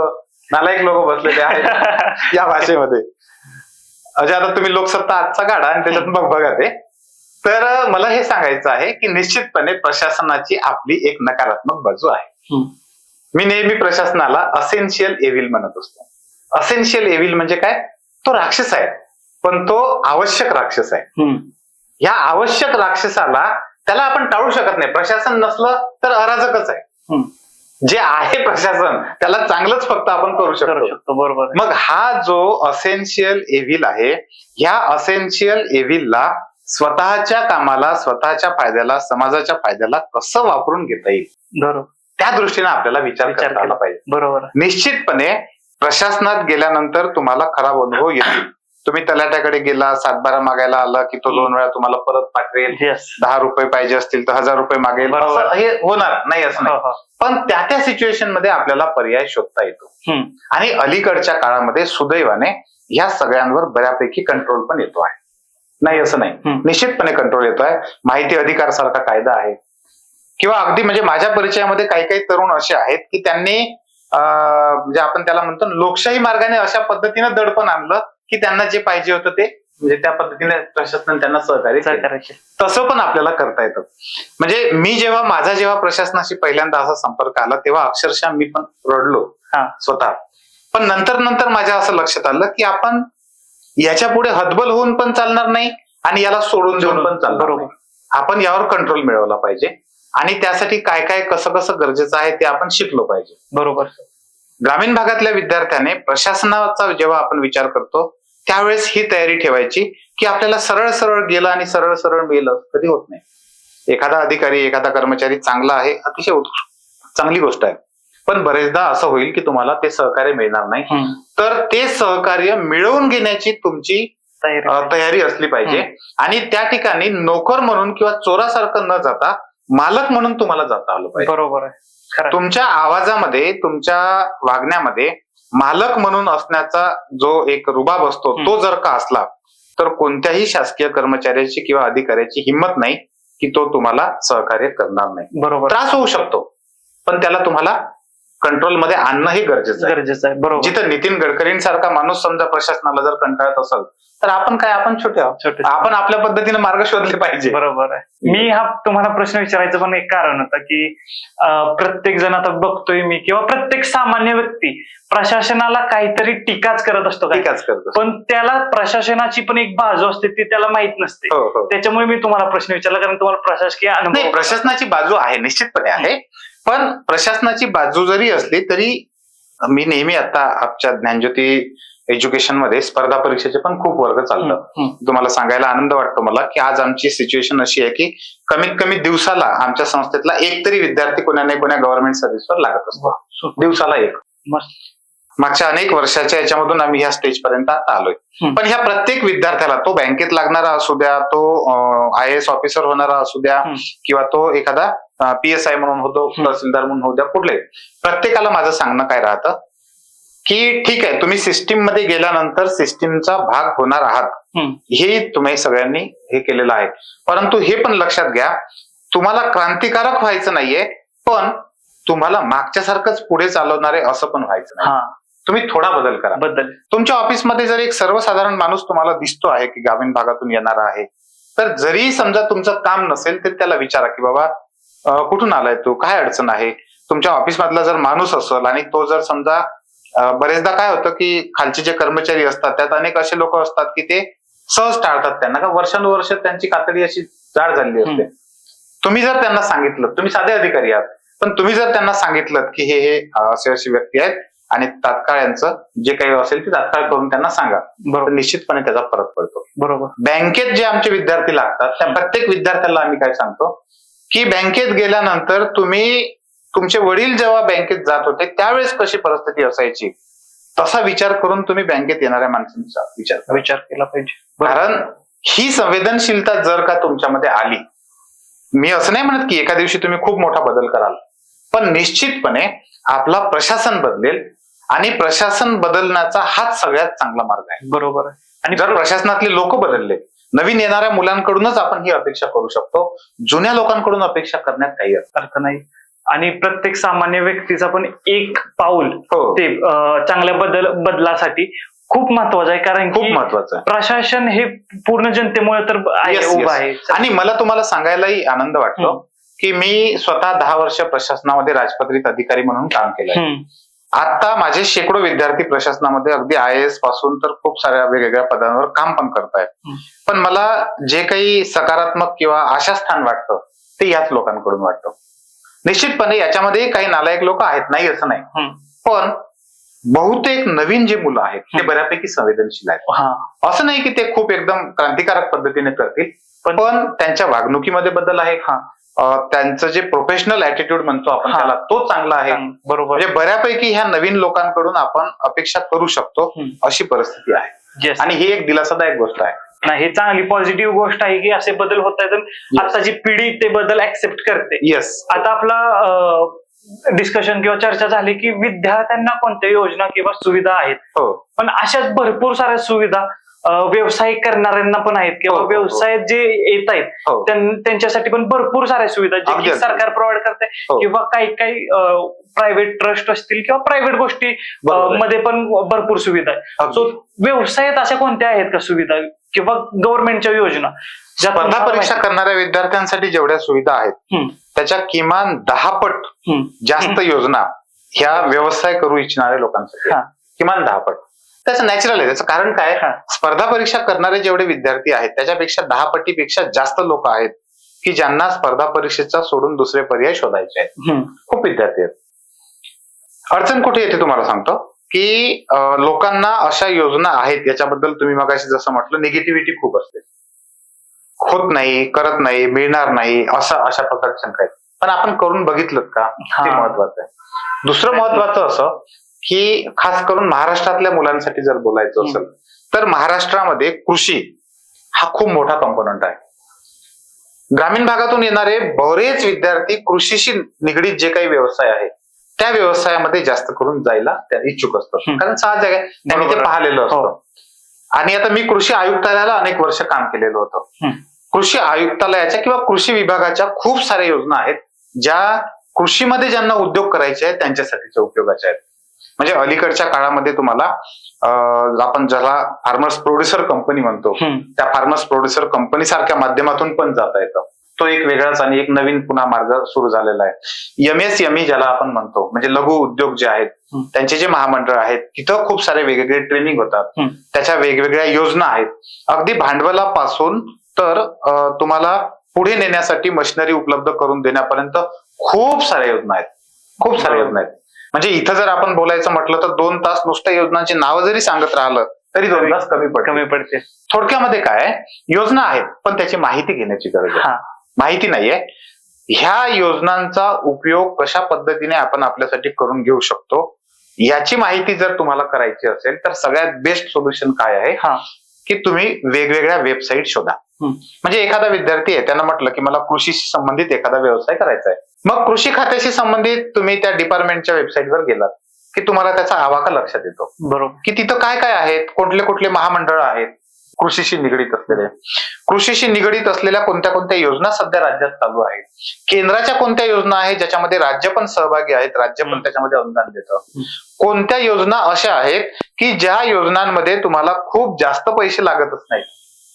नालायक लोक बसलेले आहेत या भाषेमध्ये. म्हणजे आता तुम्ही लोकसत्ता आजचा काढा आणि त्याच्यात मग बघा ते. तर मला हे सांगायचं आहे की निश्चितपणे प्रशासनाची आपली एक नकारात्मक बाजू आहे. मी नेहमी प्रशासनाला असेन्शियल एव्हिल म्हणत असतो. असेन्शियल एव्हिल म्हणजे काय? तो राक्षस आहे, पण तो आवश्यक राक्षस आहे. या आवश्यक राक्षसाला त्याला आपण टाळू शकत नाही. प्रशासन नसलं तर अराजकच आहे. जे आहे प्रशासन त्याला चांगलंच फक्त आपण करू शकतो. बरोबर. मग हा जो असेन्शियल एव्हिल आहे, ह्या असेन्शियल एव्हिलला स्वतःच्या कामाला, स्वतःच्या फायद्याला, समाजाच्या फायद्याला कसं वापरून घेता येईल, बरोबर, त्या दृष्टीने आपल्याला विचार करता आला पाहिजे. बरोबर. निश्चितपणे प्रशासनात गेल्यानंतर तुम्हाला खराब अनुभव येतील. तुम्ही तलाट्याकडे गेला, 7-12 मागायला आला की तो 2 वेळा तुम्हाला परत पाठवेल, 10 रुपये पाहिजे असतील तर 1000 रुपये मागेल. हे होणार नाही असं नाही, पण त्या सिच्युएशन मध्ये आपल्याला पर्याय शोधता येतो. आणि अलीकडच्या काळामध्ये सुदैवाने या सगळ्यांवर बऱ्यापैकी कंट्रोल पण येतो आहे. नाही असं नाही, निश्चितपणे कंट्रोल येतोय. माहिती अधिकार सारखा कायदा आहे, किंवा अगदी म्हणजे माझ्या परिचयामध्ये काही काही तरुण असे आहेत की त्यांनी म्हणजे आपण त्याला म्हणतो लोकशाही मार्गाने अशा पद्धतीनं दडपण आणलं की त्यांना जे पाहिजे होतं ते म्हणजे त्या पद्धतीने प्रशासनाने त्यांना सहकार्य करायचे. तसं पण आपल्याला करता येतं. म्हणजे मी जेव्हा प्रशासनाशी पहिल्यांदा असा संपर्क आला तेव्हा अक्षरशः मी पण रडलो स्वतः. पण नंतर माझ्या असं लक्षात आलं की आपण याच्या पुढे हतबल होऊन पण चालणार नाही आणि याला सोडून देऊन पण चालणार नाही. आपण यावर कंट्रोल मिळवला पाहिजे आणि त्यासाठी काय काय कसं गरजेचं आहे ते आपण शिकलो पाहिजे. बरोबर. ग्रामीण भागातल्या विद्यार्थ्याने प्रशासनाचा जेव्हा आपण विचार करतो त्यावेळेस ही तयारी ठेवायची की आपल्याला सरळ गेलं आणि सरळ मिळेल कधी होत नाही. एखादा अधिकारी, एखादा कर्मचारी चांगला आहे, अतिशय चांगली गोष्ट आहे, पण बरेचदा असं होईल की तुम्हाला ते सहकार्य मिळणार नाही. तर ते सहकार्य मिळवून घेण्याची तुमची तयारी असली पाहिजे आणि त्या ठिकाणी नोकर म्हणून किंवा चोरासारखं न जाता मालक म्हणून तुम्हाला जाता आलं पाहिजे. बरोबर आहे. तुमच्या आवाजामध्ये, तुमच्या वागण्यामध्ये मालक म्हणून असण्याचा जो एक रुबाब असतो तो जर का असला तर कोणत्याही शासकीय कर्मचाऱ्याची किंवा अधिकाऱ्याची हिंमत नाही की तो तुम्हाला सहकार्य करणार नाही. बरोबर. त्रास होऊ शकतो पण त्याला तुम्हाला कंट्रोलमध्ये आणणं हे गरजेचं आहे. गरजेचं आहे. बरोबर. जिथं नितीन गडकरींसारखा माणूस समजा प्रशासनाला जर कंटाळत असेल तर आपण छोटे आहोत. छोटे. आपण आपल्या पद्धतीने मार्ग शोधले पाहिजे. बरोबर आहे. मी हा तुम्हाला प्रश्न विचारायचं पण एक कारण होतं की प्रत्येक जण आता बघतोय मी किंवा प्रत्येक सामान्य व्यक्ती प्रशासनाला काहीतरी टीकाच करत असतो काय, ठीकच करतो. पण त्याला प्रशासनाची पण एक बाजू असते ती त्याला माहित नसते. हो हो. त्याच्यामुळे मी तुम्हाला प्रश्न विचारला, कारण तुम्हाला प्रशासकीय अनुभव. नाही, प्रशासनाची बाजू आहे, निश्चितपणे आहे. पण प्रशासनाची बाजू जरी असली तरी मी नेहमी आता आमच्या ज्ञानज्योती एज्युकेशन मध्ये स्पर्धा परीक्षेचे पण खूप वर्ग चालतात. तुम्हाला सांगायला आनंद वाटतो मला की आज आमची सिच्युएशन अशी आहे की कमीत कमी दिवसाला आमच्या संस्थेतला एक तरी विद्यार्थी कोणा नाही कोणा गव्हर्नमेंट सर्व्हिसवर लागत असतो. दिवसाला एक. मागच्या अनेक वर्षाच्या याच्यामधून आम्ही ह्या स्टेज पर्यंत आता आलोय. पण ह्या प्रत्येक विद्यार्थ्याला, तो बँकेत लागणारा असू द्या, तो IAS ऑफिसर होणारा असू द्या, किंवा तो एखादा PSI म्हणून होतो, तहसीलदार म्हणून होऊ द्या, कुठले, प्रत्येकाला माझं सांगणं काय राहतं की ठीक आहे, तुम्ही सिस्टीम मध्ये गेल्यानंतर सिस्टीमचा भाग होणार आहात, हे तुम्ही सगळ्यांनी हे केलेलं आहे. परंतु हे पण लक्षात घ्या, तुम्हाला क्रांतिकारक व्हायचं नाहीये, पण तुम्हाला मागच्यासारखंच पुढे चालवणारे असं पण व्हायचं नाही. तुम्ही थोडा बदल करा. तुमच्या ऑफिसमध्ये जर एक सर्वसाधारण माणूस तुम्हाला दिसतो आहे की ग्रामीण भागातून येणारा आहे, तर जरी समजा तुमचं काम नसेल तर त्याला विचारा की बाबा कुठून आलाय तू, काय अडचण आहे. तुमच्या ऑफिस मधला जर माणूस असेल आणि तो जर समजा बरेचदा काय होतं की खालचे जे कर्मचारी असतात त्यात अनेक असे लोक असतात की ते सहज टाळतात त्यांना, का वर्षानुवर्ष त्यांची कातडी अशी जाड झालेली असते. तुम्ही जर त्यांना सांगितलं, तुम्ही साधे अधिकारी आहात, पण तुम्ही जर त्यांना सांगितलं की हे असे असे व्यक्ती आहेत आणि तात्काळ यांचं जे काही असेल ते तात्काळ करून त्यांना सांगा, तर निश्चितपणे त्याचा फरक पडतो. बरोबर. बँकेत जे आमचे विद्यार्थी लागतात त्या प्रत्येक विद्यार्थ्याला आम्ही काय सांगतो की बँकेत गेल्यानंतर तुम्ही, तुमचे वडील जेव्हा बँकेत जात होते त्यावेळेस कशी परिस्थिती असायची तसा विचार करून तुम्ही बँकेत येणाऱ्या माणसांचा विचार केला पाहिजे. कारण ही संवेदनशीलता जर का तुमच्यामध्ये आली, मी असं नाही म्हणत की एका दिवशी तुम्ही खूप मोठा बदल कराल, पण निश्चितपणे आपला प्रशासन बदलेल आणि प्रशासन बदलण्याचा हाच सगळ्यात चांगला मार्ग आहे. बरोबर आहे. आणि जर प्रशासनातले लोक बदलले, नवीन येणाऱ्या मुलांकडूनच आपण ही अपेक्षा करू शकतो. जुन्या लोकांकडून अपेक्षा करण्यात काही अर्थ नाही. आणि प्रत्येक सामान्य व्यक्तीचा पण एक पाऊल ते चांगल्या बदलासाठी खूप महत्वाचं आहे, कारण खूप महत्वाचं आहे. प्रशासन हे पूर्ण जनतेमुळे तर उभं आहे. आणि मला तुम्हाला सांगायलाही आनंद वाटतो की मी स्वतः 10 वर्ष प्रशासनामध्ये राजपत्रित अधिकारी म्हणून काम केलंय. आता माझे शेकडो विद्यार्थी प्रशासनामध्ये अगदी IAS पासून तर खूप साऱ्या वेगवेगळ्या पदांवर काम पण करतायत. पण मला जे काही सकारात्मक किंवा आशास्थान वाटतं ते याच लोकांकडून वाटतं. निश्चितपणे याच्यामध्ये काही नालायक लोक आहेत, नाही असं नाही, पण बहुतेक नवीन जे मुलं आहेत ते बऱ्यापैकी संवेदनशील आहेत. असं नाही की ते खूप एकदम क्रांतिकारक पद्धतीने करतील, पण त्यांच्या वागणुकीमध्ये बदल आहे. त्यांचं जे प्रोफेशनल ऍटिट्यूड म्हणतो आपण त्याला, तो चांगला आहे. बरोबर. म्हणजे बऱ्यापैकी ह्या नवीन लोकांकडून आपण अपेक्षा करू शकतो अशी परिस्थिती आहे. आणि ही एक दिलासादायक गोष्ट आहे. नाही, हे चांगली पॉझिटिव्ह गोष्ट आहे की असे बदल होत आहेत. आताची पिढी ते बदल ऍक्सेप्ट करते. आता आपला डिस्कशन किंवा चर्चा झाली की विद्यार्थ्यांना कोणत्या योजना किंवा सुविधा आहेत, पण अशाच भरपूर साऱ्या सुविधा व्यवसाय करणाऱ्यांना पण आहेत किंवा व्यवसायात जे येत आहेत त्यांच्यासाठी पण भरपूर साऱ्या सुविधा जे की सरकार प्रोव्हाइड करते, किंवा काही प्रायव्हेट ट्रस्ट असतील किंवा प्रायव्हेट गोष्टी मध्ये पण भरपूर सुविधा आहेत. सो व्यवसायात अशा कोणत्या आहेत का सुविधा किंवा गव्हर्नमेंटच्या योजना? स्पर्धा परीक्षा करणाऱ्या विद्यार्थ्यांसाठी जेवढ्या सुविधा आहेत त्याच्या किमान 10 पट जास्त योजना ह्या व्यवसाय करू इच्छिणाऱ्या लोकांसाठी, किमान 10 पट. त्याचं नॅचरल आहे. त्याचं कारण काय, स्पर्धा परीक्षा करणारे जेवढे विद्यार्थी आहेत त्याच्यापेक्षा 10 पटीपेक्षा जास्त लोक आहेत की ज्यांना स्पर्धा परीक्षेचा सोडून दुसरे पर्याय शोधायचे आहेत. खूप विद्यार्थी आहेत. अडचण कुठे येते तुम्हाला सांगतो की लोकांना अशा योजना आहेत याच्याबद्दल तुम्ही मगाशी जसं म्हटलं, निगेटिव्हिटी खूप असते, होत नाही, करत नाही, मिळणार नाही, अशा प्रकारच्या शंका आहेत. पण आपण करून बघितलं का, ते महत्वाचं आहे. दुसरं महत्वाचं असं की खास करून महाराष्ट्रातल्या मुलांसाठी जर बोलायचं असेल तर महाराष्ट्रामध्ये कृषी हा खूप मोठा कंपोनंट आहे. ग्रामीण भागातून येणारे बरेच विद्यार्थी कृषीशी निगडीत जे काही व्यवसाय आहे त्या व्यवसायामध्ये जास्त करून जायला इच्छुक असतात, कारण साहजिक आहे, त्यांनी ते पाहिलेलं असतं. आणि आता मी कृषी आयुक्तालयाला अनेक वर्ष काम केलेलं होतं. कृषी आयुक्तालयाच्या किंवा कृषी विभागाच्या खूप साऱ्या योजना आहेत ज्या कृषीमध्ये ज्यांना उद्योग करायचे आहेत त्यांच्यासाठीच्या उपयोगाचे आहेत. म्हणजे अलीकडच्या काळामध्ये तुम्हाला आपण ज्याला फार्मर्स प्रोड्युसर कंपनी म्हणतो, त्या फार्मर्स प्रोड्युसर कंपनी सारख्या माध्यमातून पण जाता येतं. तो एक वेगळाच आणि एक नवीन पुन्हा मार्ग सुरू झालेला आहे. MSME ज्याला आपण म्हणतो, म्हणजे लघु उद्योग जे आहेत त्यांचे जे महामंडळ आहेत तिथं खूप सारे वेगवेगळे ट्रेनिंग होतात. त्याच्या वेगवेगळ्या योजना आहेत. अगदी भांडवलापासून तर तुम्हाला पुढे नेण्यासाठी मशिनरी उपलब्ध करून देण्यापर्यंत खूप साऱ्या योजना आहेत. खूप साऱ्या योजना आहेत. म्हणजे इथं जर आपण बोलायचं म्हटलं तर 2 तास नुसत्या योजनांची नावं जरी सांगत राहिलं तरी 2 तास कमी पडते. थोडक्यामध्ये काय, योजना आहेत पण त्याची माहिती घेण्याची गरज आहे. माहिती नाहीये. ह्या योजनांचा उपयोग कशा पद्धतीने आपण आपल्यासाठी करून घेऊ शकतो याची माहिती जर तुम्हाला करायची असेल तर सगळ्यात बेस्ट सोल्युशन काय आहे की तुम्ही वेगवेगळ्या वेबसाईट शोधा. म्हणजे एखादा विद्यार्थी आहे, त्यानं म्हटलं की मला कृषीशी संबंधित एखादा व्यवसाय करायचा आहे. मग कृषी खात्याशी संबंधित तुम्ही त्या डिपार्टमेंटच्या वेबसाईटवर गेलात की तुम्हाला त्याचा आवाका लक्षात येतो. बरोबर. की तिथं काय काय आहेत, कुठले कुठले महामंडळ आहेत कृषीशी निगडीत असलेले, कृषीशी निगडीत असलेल्या कोणत्या कोणत्या योजना सध्या राज्यात चालू आहेत, केंद्राच्या कोणत्या योजना आहेत ज्याच्यामध्ये राज्य पण सहभागी आहेत, राज्य पण त्याच्यामध्ये अनुदान देतं, कोणत्या योजना अशा आहेत की ज्या योजनांमध्ये तुम्हाला खूप जास्त पैसे लागतच नाहीत,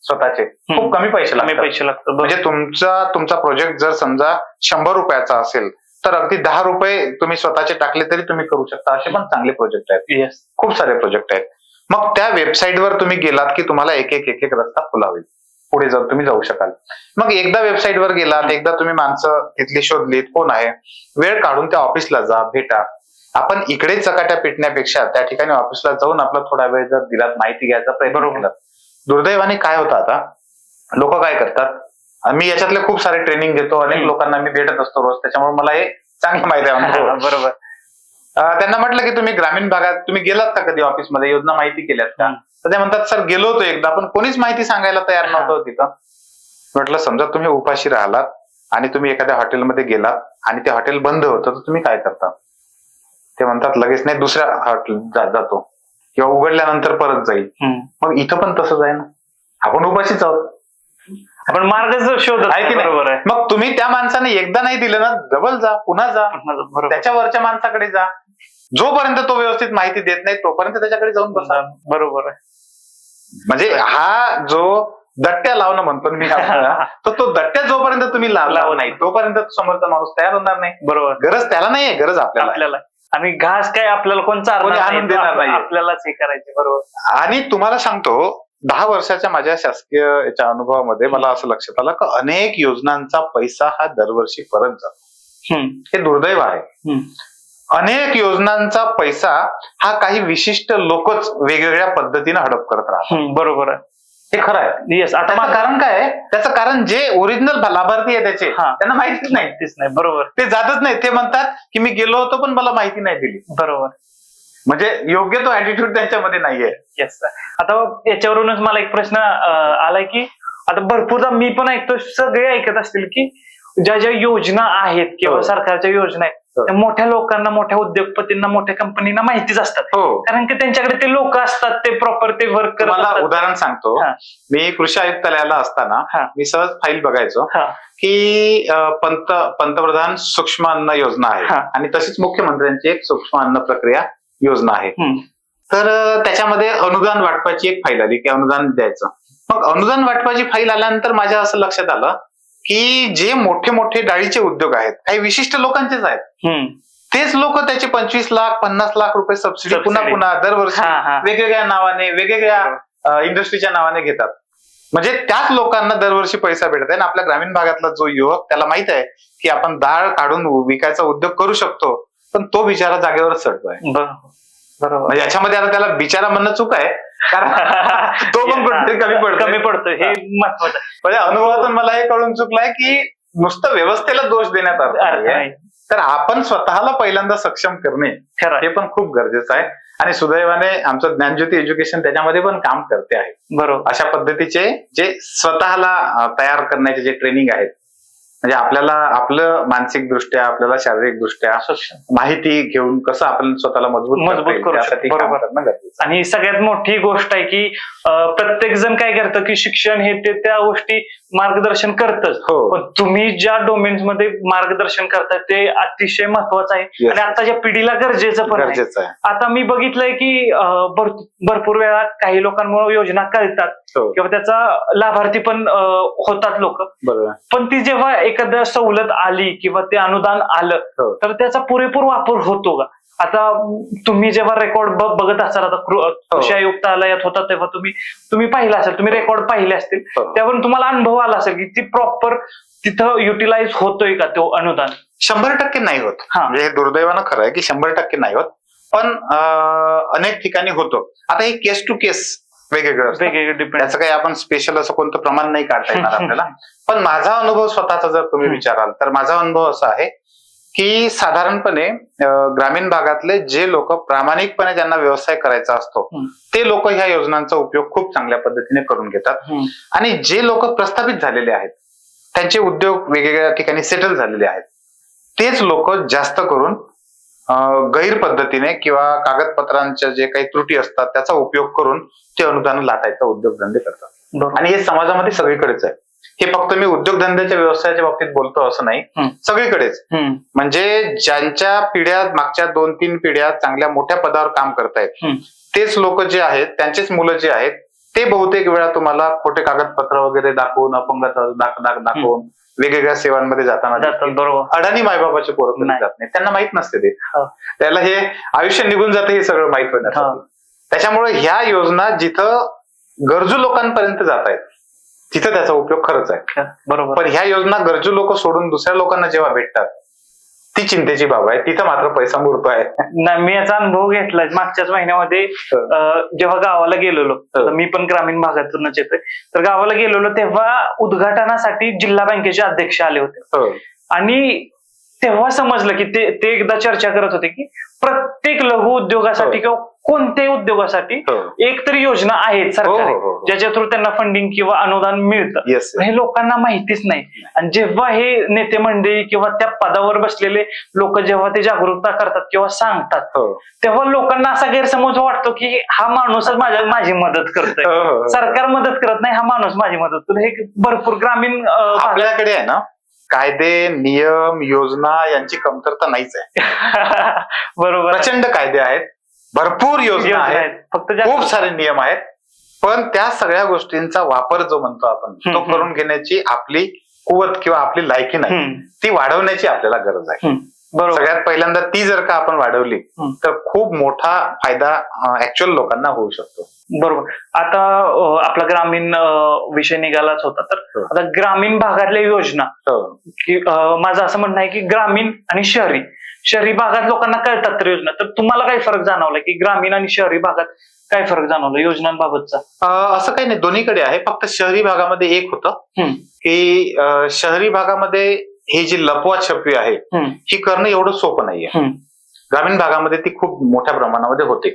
स्वतःचे खूप कमी पैसे लागतात. म्हणजे तुमचा प्रोजेक्ट जर समजा 100 रुपयाचा असेल तर अगदी 10 रुपये तुम्ही स्वतःचे टाकले तरी तुम्ही करू शकता. असे पण चांगले प्रोजेक्ट आहेत. खूप सारे प्रोजेक्ट आहेत. मग त्या वेबसाईटवर तुम्ही गेलात की तुम्हाला एक एक रस्ता खुला होईल, पुढे जाऊन तुम्ही जाऊ शकाल. मग एकदा वेबसाईटवर गेलात, एकदा तुम्ही माणसं तिथली शोधलीत, कोण आहे, वेळ काढून त्या ऑफिसला जा, भेटा. आपण इकडे चकाट्या पिटण्यापेक्षा त्या ठिकाणी ऑफिसला जाऊन आपला थोडा वेळ जर दिलात, माहिती घ्यायचा प्रयत्न केला. दुर्दैवाने काय होतं आता, लोक काय करतात, मी याच्यातले खूप सारे ट्रेनिंग घेतो, अनेक लोकांना मी भेटत असतो रोज, त्याच्यामुळे मला हे चांगलं माहिती आहे. बरोबर. त्यांना म्हटलं की तुम्ही ग्रामीण भागात तुम्ही गेलात का कधी ऑफिसमध्ये, योजना माहिती केल्यात का, तर ते म्हणतात सर गेलो होतो एकदा पण कोणीच माहिती सांगायला तयार नव्हतं तिथं. म्हटलं समजा तुम्ही उपाशी राहिलात आणि तुम्ही एखाद्या हॉटेलमध्ये गेलात आणि ते हॉटेल बंद होतं तर तुम्ही काय करता? ते म्हणतात लगेच नाही दुसऱ्या हॉटेल जातो किंवा उघडल्यानंतर परत जाईल. मग इथं पण तसंच आहे ना, आपण उपाशीच आहोत, आपण मार्ग शोधत आहे की नाही. मग तुम्ही त्या माणसाने एकदा नाही दिलं ना, डबल जा, पुन्हा जा, त्याच्यावरच्या माणसाकडे जा. जोपर्यंत तो व्यवस्थित माहिती देत नाही तोपर्यंत त्याच्याकडे जाऊन बसा. बरोबर आहे. म्हणजे हा जो दट्ट्या लावणं म्हणतो मी तो दट्ट्या जोपर्यंत तुम्ही लावला नाही तोपर्यंत समोरचा माणूस तयार होणार नाही. बरोबर. गरज त्याला नाहीये, गरज आपल्याला. आणि घास काय आपल्याला कोणचा आणून देणार नाही, आपल्यालाच हे करायचे. बरोबर. आणि तुम्हाला सांगतो 10 वर्षाच्या माझ्या शासकीय याच्या अनुभवामध्ये मला असं लक्षात आलं की अनेक योजनांचा पैसा हा दरवर्षी परत जातो. हे दुर्दैव आहे. अनेक योजनांचा पैसा हा काही विशिष्ट लोकच वेगवेगळ्या पद्धतीने हडप करत राहतात. बरोबर आहे, हे खरं आहे. येस. आता कारण काय आहे, त्याचं कारण जे ओरिजिनल लाभार्थी आहे त्याचे त्यांना माहितीच नाही. बरोबर. ते जातच नाही, ते म्हणतात की मी गेलो होतो पण मला माहिती नाही दिली. बरोबर. म्हणजे योग्य तो ऍटिट्यूड त्यांच्यामध्ये नाहीये. येस. आता याच्यावरूनच मला एक प्रश्न आलाय की आता भरपूरदा मी पण ऐकतो, सगळे ऐकत असतील की ज्या ज्या योजना आहेत किंवा सरकारच्या योजना आहेत त्या मोठ्या लोकांना, मोठ्या उद्योगपतींना, मोठ्या कंपनीना माहितीच असतात. कारण की त्यांच्याकडे ते लोक असतात, ते प्रॉपर ते वर्क करतात. मला उदाहरण सांगतो, मी कृषी आयुक्तालयाला असताना मी सहज फाईल बघायचो की पंतप्रधान सूक्ष्म अन्न योजना आहे आणि तशीच मुख्यमंत्र्यांची एक सूक्ष्म अन्न प्रक्रिया योजना आहे. तर त्याच्यामध्ये अनुदान वाटपाची एक फाईल आली की अनुदान द्यायचं. मग अनुदान वाटपाची फाईल आल्यानंतर माझ्या असं लक्षात आलं की जे मोठे मोठे डाळीचे उद्योग आहेत काही विशिष्ट लोकांचेच आहेत, तेच लोक त्याचे 25 लाख 50 लाख रुपये सबसिडी पुन्हा दरवर्षी वेगवेगळ्या नावाने, वेगवेगळ्या इंडस्ट्रीच्या नावाने घेतात. म्हणजे त्याच लोकांना दरवर्षी पैसा भेटत आहे. आपल्या ग्रामीण भागातला जो युवक त्याला माहित आहे की आपण डाळ काढून विकायचा उद्योग करू शकतो, पण तो बिचारा जागेवरच चढतोय. बरोबर. याच्यामध्ये आता त्याला बिचारा म्हणणं चूक आहे, कारण तो पण कुठेतरी कमी पडतो. हे महत्वाचं. म्हणजे अनुभवातून मला हे कळून चुकलंय की नुसतं व्यवस्थेला दोष देण्यात अर्थ आहे, तर आपण स्वतःला पहिल्यांदा सक्षम करणे हे पण खूप गरजेचं आहे. आणि सुदैवाने आमचं ज्ञानज्योती एज्युकेशन त्याच्यामध्ये पण काम करते आहे. बरोबर. अशा पद्धतीचे जे स्वतःला तयार करण्याचे जे ट्रेनिंग आहेत म्हणजे आपल्याला आपलं मानसिक दृष्ट्या आपल्याला शारीरिक दृष्ट्या माहिती घेऊन कसं आपण स्वतःला मजबूत करू शकतो. त्यासाठी काम बरोबर. करणं गरजेचं आहे. आणि सगळ्यात मोठी गोष्ट आहे की प्रत्येक जण काय करतं की शिक्षण हे ते त्या गोष्टी मार्गदर्शन करतच. हो. पण तुम्ही ज्या डोमेन्स मध्ये मार्गदर्शन करताय ते अतिशय महत्वाचं आहे. Yes. आणि आताच्या पिढीला गरजेचं पण आहे. गरजेचं आहे. आता मी बघितलंय की भरपूर वेळा काही लोकांमुळे योजना कळतात हो. किंवा त्याचा लाभार्थी पण होतात लोक. बरोबर. पण ती जेव्हा एखाद्या सवलत आली किंवा ते अनुदान आलं हो. तर त्याचा पुरेपूर वापर होतो का? आता तुम्ही जेव्हा रेकॉर्ड बघत असाल, आता कृषी आयुक्तालयात होता तेव्हा तुम्ही पाहिलं असेल, तुम्ही रेकॉर्ड पाहिले असतील, हो. त्यावरून तुम्हाला अनुभव आला असेल की ती प्रॉपर तिथं युटिलाइज होतोय का तो अनुदान? 100% नाही होत. हा. म्हणजे हे दुर्दैवानं खरं आहे की 100% नाही होत, पण अनेक ठिकाणी होतो. आता हे केस टू केस वेगवेगळं असतं. वेगवेगळे डिपेंड. त्याचं काही आपण स्पेशल असं कोणतं प्रमाण नाही काढता येणार आपल्याला. पण माझा अनुभव स्वतःचा जर तुम्ही विचाराल तर माझा अनुभव असा आहे की साधारणपणे ग्रामीण भागातले जे लोक प्रामाणिकपणे ज्यांना व्यवसाय करायचा असतो ते लोक ह्या योजनांचा उपयोग खूप चांगल्या पद्धतीने करून घेतात. आणि जे लोक प्रस्थापित झालेले आहेत, त्यांचे उद्योग वेगवेगळ्या ठिकाणी सेटल झालेले आहेत, तेच लोक जास्त करून गैर पद्धतीने किंवा कागदपत्रांच्या जे काही त्रुटी असतात त्याचा उपयोग करून ते अनुदान लाटायचा उद्योगधंदे करतात. आणि हे समाजामध्ये सगळीकडेच आहे. हे फक्त मी उद्योगधंद्याच्या व्यवसायाच्या बाबतीत बोलतो असं नाही, सगळीकडेच. म्हणजे ज्यांच्या पिढ्या मागच्या 2-3 पिढ्या चांगल्या मोठ्या पदावर काम करतायत तेच लोक जे आहेत, त्यांचेच मुलं जे आहेत ते बहुतेक वेळा तुम्हाला खोटे कागदपत्र वगैरे दाखवून, अपंगत्व दाखवून वेगवेगळ्या सेवांमध्ये जाताना बरोबर. अडाणी मायबापाचे पोरं जात नाही, त्यांना माहित नसते ते. त्याला हे आयुष्य निघून जाते हे सगळं माहित होण्यासाठी. त्याच्यामुळे ह्या योजना जिथं गरजू लोकांपर्यंत जात आहेत तिथं त्याचा उपयोग खरंच आहे. बरोबर. पण ह्या योजना गरजू लोक सोडून दुसऱ्या लोकांना जेव्हा भेटतात ती चिंतेची बाब आहे. तिथं मात्र पैसा मुरतो आहे. नाही, मी याचा अनुभव घेतलाय. मागच्याच महिन्यामध्ये जेव्हा गावाला गेलेलो, मी पण ग्रामीण भागातूनच येतोय, तर गावाला गेलेलो तेव्हा उद्घाटनासाठी जिल्हा बँकेचे अध्यक्ष आले होते. आणि तेव्हा समजलं की ते एकदा चर्चा करत होते की प्रत्येक लघु उद्योगासाठी किंवा कोणत्याही उद्योगासाठी एकतरी योजना आहेत सरकारी ज्याच्या थ्रू त्यांना फंडिंग किंवा अनुदान मिळतं. हे लोकांना माहितीच नाही. आणि जेव्हा हे नेते मंडळी किंवा त्या पदावर बसलेले लोक जेव्हा ते जागरूकता करतात किंवा सांगतात तेव्हा लोकांना असा गैरसमज वाटतो की हा माणूसच माझी मदत करतोय, सरकार मदत करत नाही, हा माणूस माझी मदत करतो. हे भरपूर ग्रामीण आपल्याकडे आहे ना कायदे, नियम, योजना यांची कमतरता नाहीच आहे. बरोबर. प्रचंड कायदे आहेत, भरपूर योजना आहेत, फक्त खूप सारे नियम आहेत. पण त्या सगळ्या गोष्टींचा वापर जो म्हणतो आपण तो करून घेण्याची आपली कुवत किंवा आपली लायकी नाही, ती वाढवण्याची आपल्याला गरज आहे. सगळ्यात पहिल्यांदा ती जर का आपण वाढवली तर खूप मोठा फायदा ऍक्च्युअल लोकांना होऊ शकतो. बरोबर. आता आपला ग्रामीण विषय निघालाच होता, तर आता ग्रामीण भागातल्या योजना, माझं असं म्हणणं आहे की ग्रामीण आणि शहरी भागात लोकांना कळतात तर योजना, तर तुम्हाला काय फरक जाणवला की ग्रामीण आणि शहरी भागात काय फरक जाणवला योजनांबाबतचा? असं काही नाही, दोन्हीकडे आहे. फक्त शहरी भागामध्ये एक होतं की शहरी भागामध्ये ही जी लपवा छपवी आहे ही करणं एवढं सोपं नाहीये. ग्रामीण भागामध्ये ती खूप मोठ्या प्रमाणामध्ये होते.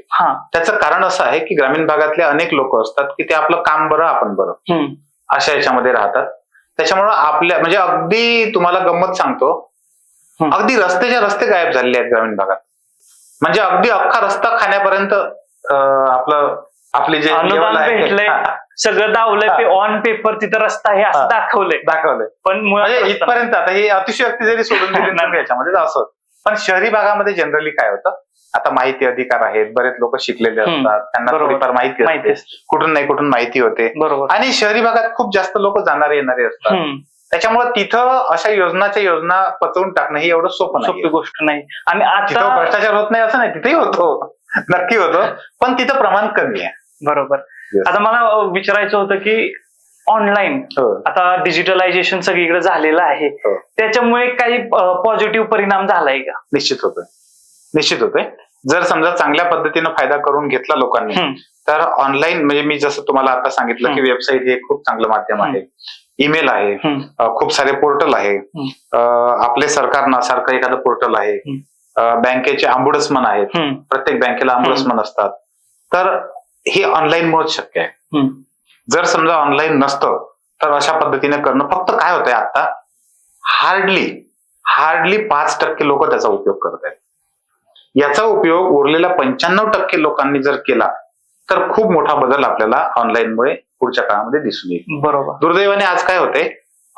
त्याचं कारण असं आहे की ग्रामीण भागातले अनेक लोक असतात की ते आपलं काम बरं आपण बरं अशा याच्यामध्ये राहतात. त्याच्यामुळं आपल्या म्हणजे अगदी तुम्हाला गंमत सांगतो, अगदी रस्त्याच्या रस्ते गायब झालेले आहेत ग्रामीण भागात. म्हणजे अगदी अख्खा रस्ता खाण्यापर्यंत आपले जे भेटलंय, सगळं दावलंय, ऑन पेपर तिथं रस्ता आहे असं दाखवलंय. पण म्हणजे इथपर्यंत आता ही अतिशयोक्ती जरी सोडून दिली याच्यामध्ये असं. पण शहरी भागामध्ये जनरली काय होतं, आता माहिती अधिकार आहेत, बरेच लोक शिकलेले असतात, त्यांना थोडीफार माहिती असते, कुठून नाही कुठून माहिती होते. आणि शहरी भागात खूप जास्त लोक जाणारे येणारे असतात. त्याच्यामुळे तिथं अशा योजना पचवून टाकणं ही एवढं सोपी गोष्ट नाही. आणि तिथं भ्रष्टाचार होत नाही असं नाही, तिथेही होतो, नक्की होतो, पण तिथं प्रमाण कमी आहे. बरोबर. आता मला विचारायचं होतं की ऑनलाईन आता डिजिटलायझेशन सगळीकडे झालेलं आहे, त्याच्यामुळे काही पॉझिटिव्ह परिणाम झालाय का? निश्चित होतोय. जर समजा चांगल्या पद्धतीनं फायदा करून घेतला लोकांनी तर ऑनलाईन, म्हणजे मी जसं तुम्हाला आता सांगितलं की वेबसाईट हे खूप चांगलं माध्यम आहे, ईमेल आहे, खूप सारे पोर्टल आहे, आपले सरकारसारखं एखादं पोर्टल आहे, बँकेचे अंबुड्समन आहेत, प्रत्येक बँकेला अंबुड्समन असतात. तर हे ऑनलाईन मुळेच शक्य आहे. जर समजा ऑनलाईन नसतं तर अशा पद्धतीने करणं, फक्त काय होतंय आता हार्डली 5% लोक त्याचा उपयोग करत आहेत. याचा उपयोग उरलेल्या 95% लोकांनी जर केला तर खूप मोठा बदल आपल्याला ऑनलाईनमुळे पुढच्या काळामध्ये दिसून येईल. बरोबर. दुर्दैवाने आज काय होते,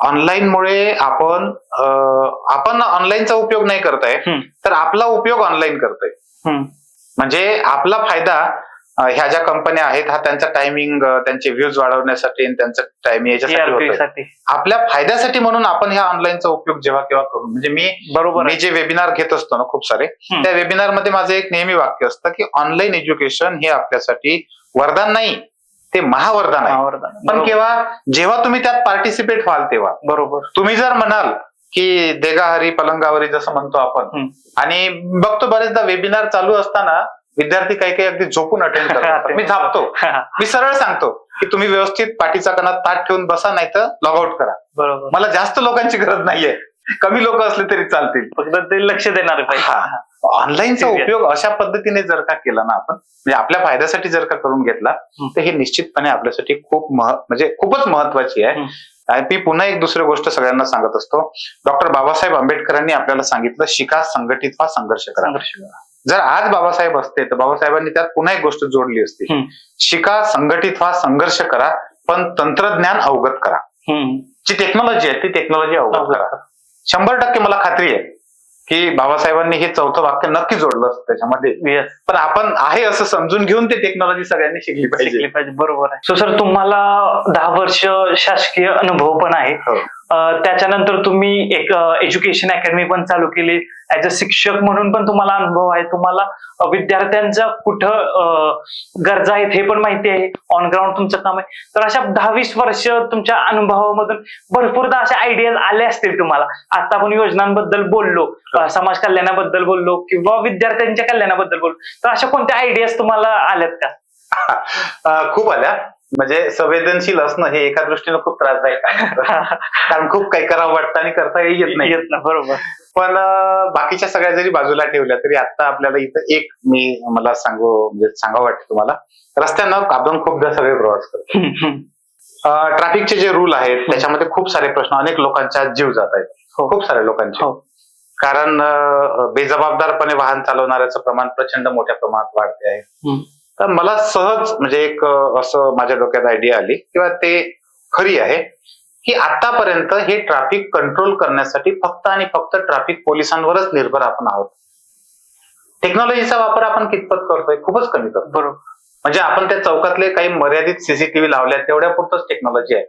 ऑनलाईनमुळे आपण ऑनलाईनचा उपयोग नाही करताय तर आपला उपयोग ऑनलाईन करतोय. म्हणजे आपला फायदा ह्या ज्या कंपन्या आहेत हा त्यांचा टायमिंग, त्यांचे व्ह्यूज वाढवण्यासाठी आणि त्यांचं टायमिंग याच्यासाठी होतंय. आपल्या फायद्यासाठी म्हणून आपण ह्या ऑनलाईनचा उपयोग जेव्हा केव्हा करू. म्हणजे मी जे वेबिनार घेत असतो ना खूप सारे, त्या वेबिनार मध्ये माझं एक नेहमी वाक्य असतं की ऑनलाईन एज्युकेशन हे आपल्यासाठी वरदान नाही, ते महावरदान आहे. पण जेव्हा तुम्ही त्यात पार्टिसिपेट व्हाल तेव्हा. बरोबर. तुम्ही जर म्हणाल की देगा हरी पलंगावरी जसं म्हणतो आपण, आणि बघतो बरेचदा वेबिनार चालू असताना विद्यार्थी काही अगदी झोपून अटेंड करतात. मी झापतो, मी सरळ सांगतो की तुम्ही व्यवस्थित पाठीचा कणात ताट ठेवून बसा, नाही तर लॉग आउट करा. बरोबर. मला जास्त लोकांची गरज नाहीये, कमी लोक असले तरी चालतील, फक्त ते लक्ष देणारे पाहिजे. ऑनलाईनचा उपयोग अशा पद्धतीने जर का केला ना आपण, म्हणजे आपल्या फायद्यासाठी जर का करून घेतला तर हे निश्चितपणे आपल्यासाठी खूपच महत्वाची आहे. आणि मी पुन्हा एक दुसरी गोष्ट सगळ्यांना सांगत असतो. डॉक्टर बाबासाहेब आंबेडकरांनी आपल्याला सांगितलं, शिका, संघटित व्हा, संघर्ष करा. जर आज बाबासाहेब असते तर बाबासाहेबांनी त्यात पुन्हा एक गोष्ट जोडली असती, शिका, संघटित व्हा, संघर्ष करा, पण तंत्रज्ञान अवगत करा. जी टेक्नॉलॉजी आहे ती टेक्नॉलॉजी अवगत करा. 100% मला खात्री आहे की बाबासाहेबांनी हे चौथं वाक्य नक्की जोडलं असतं त्याच्यामध्ये. पण आपण आहे असं समजून घेऊन ते टेक्नॉलॉजी सगळ्यांनी शिकली पाहिजे. बरोबर आहे. सो सर, तुम्हाला 10 वर्ष शासकीय अनुभव पण आहे. त्याच्यानंतर तुम्ही एक एज्युकेशन अकॅडमी पण चालू केली. ऍज अ शिक्षक म्हणून पण तुम्हाला अनुभव आहे. तुम्हाला विद्यार्थ्यांच्या कुठं गरजा आहेत हे पण माहिती आहे. ऑन ग्राउंड तुमचं काम आहे. तर अशा 10-20 वर्ष तुमच्या अनुभवामधून भरपूरदा अशा आयडियाज आले असतील तुम्हाला. आता आपण योजनांबद्दल बोललो, समाज कल्याणाबद्दल बोललो किंवा विद्यार्थ्यांच्या कल्याणाबद्दल बोललो, तर अशा कोणत्या आयडियाज तुम्हाला आल्यात का? खूप आल्या. म्हणजे संवेदनशील असणं हे एका दृष्टीनं खूप त्रासदायक आहे. कारण खूप काही करावं वाटतं आणि करता येत नाही. बरोबर. पण बाकीच्या सगळ्या जरी बाजूला ठेवल्या तरी आता आपल्याला इथं मला सांगावं वाटतं तुम्हाला. रस्त्यानं आपण खूपदा सगळे प्रवास करतो. ट्रॅफिकचे जे रूल आहेत त्याच्यामध्ये खूप सारे प्रश्न, अनेक लोकांच्या जीव जात आहेत. खूप साऱ्या लोकांचे. कारण बेजबाबदारपणे वाहन चालवणाऱ्याचं प्रमाण प्रचंड मोठ्या प्रमाणात वाढते आहे. तर मला सहज एक असं माझ्या डोक्यात आयडिया आली किंवा ते खरी आहे की आतापर्यंत हे ट्रॅफिक कंट्रोल करण्यासाठी फक्त आणि फक्त ट्रॅफिक पोलिसांवरच निर्भर आपण आहोत. टेक्नॉलॉजीचा वापर आपण कितपत करतोय? खूपच कमी करतो. बरोबर. म्हणजे आपण त्या चौकातले काही मर्यादित सीसीटीव्ही लावल्या तेवढ्या पुरतच टेक्नॉलॉजी आहे.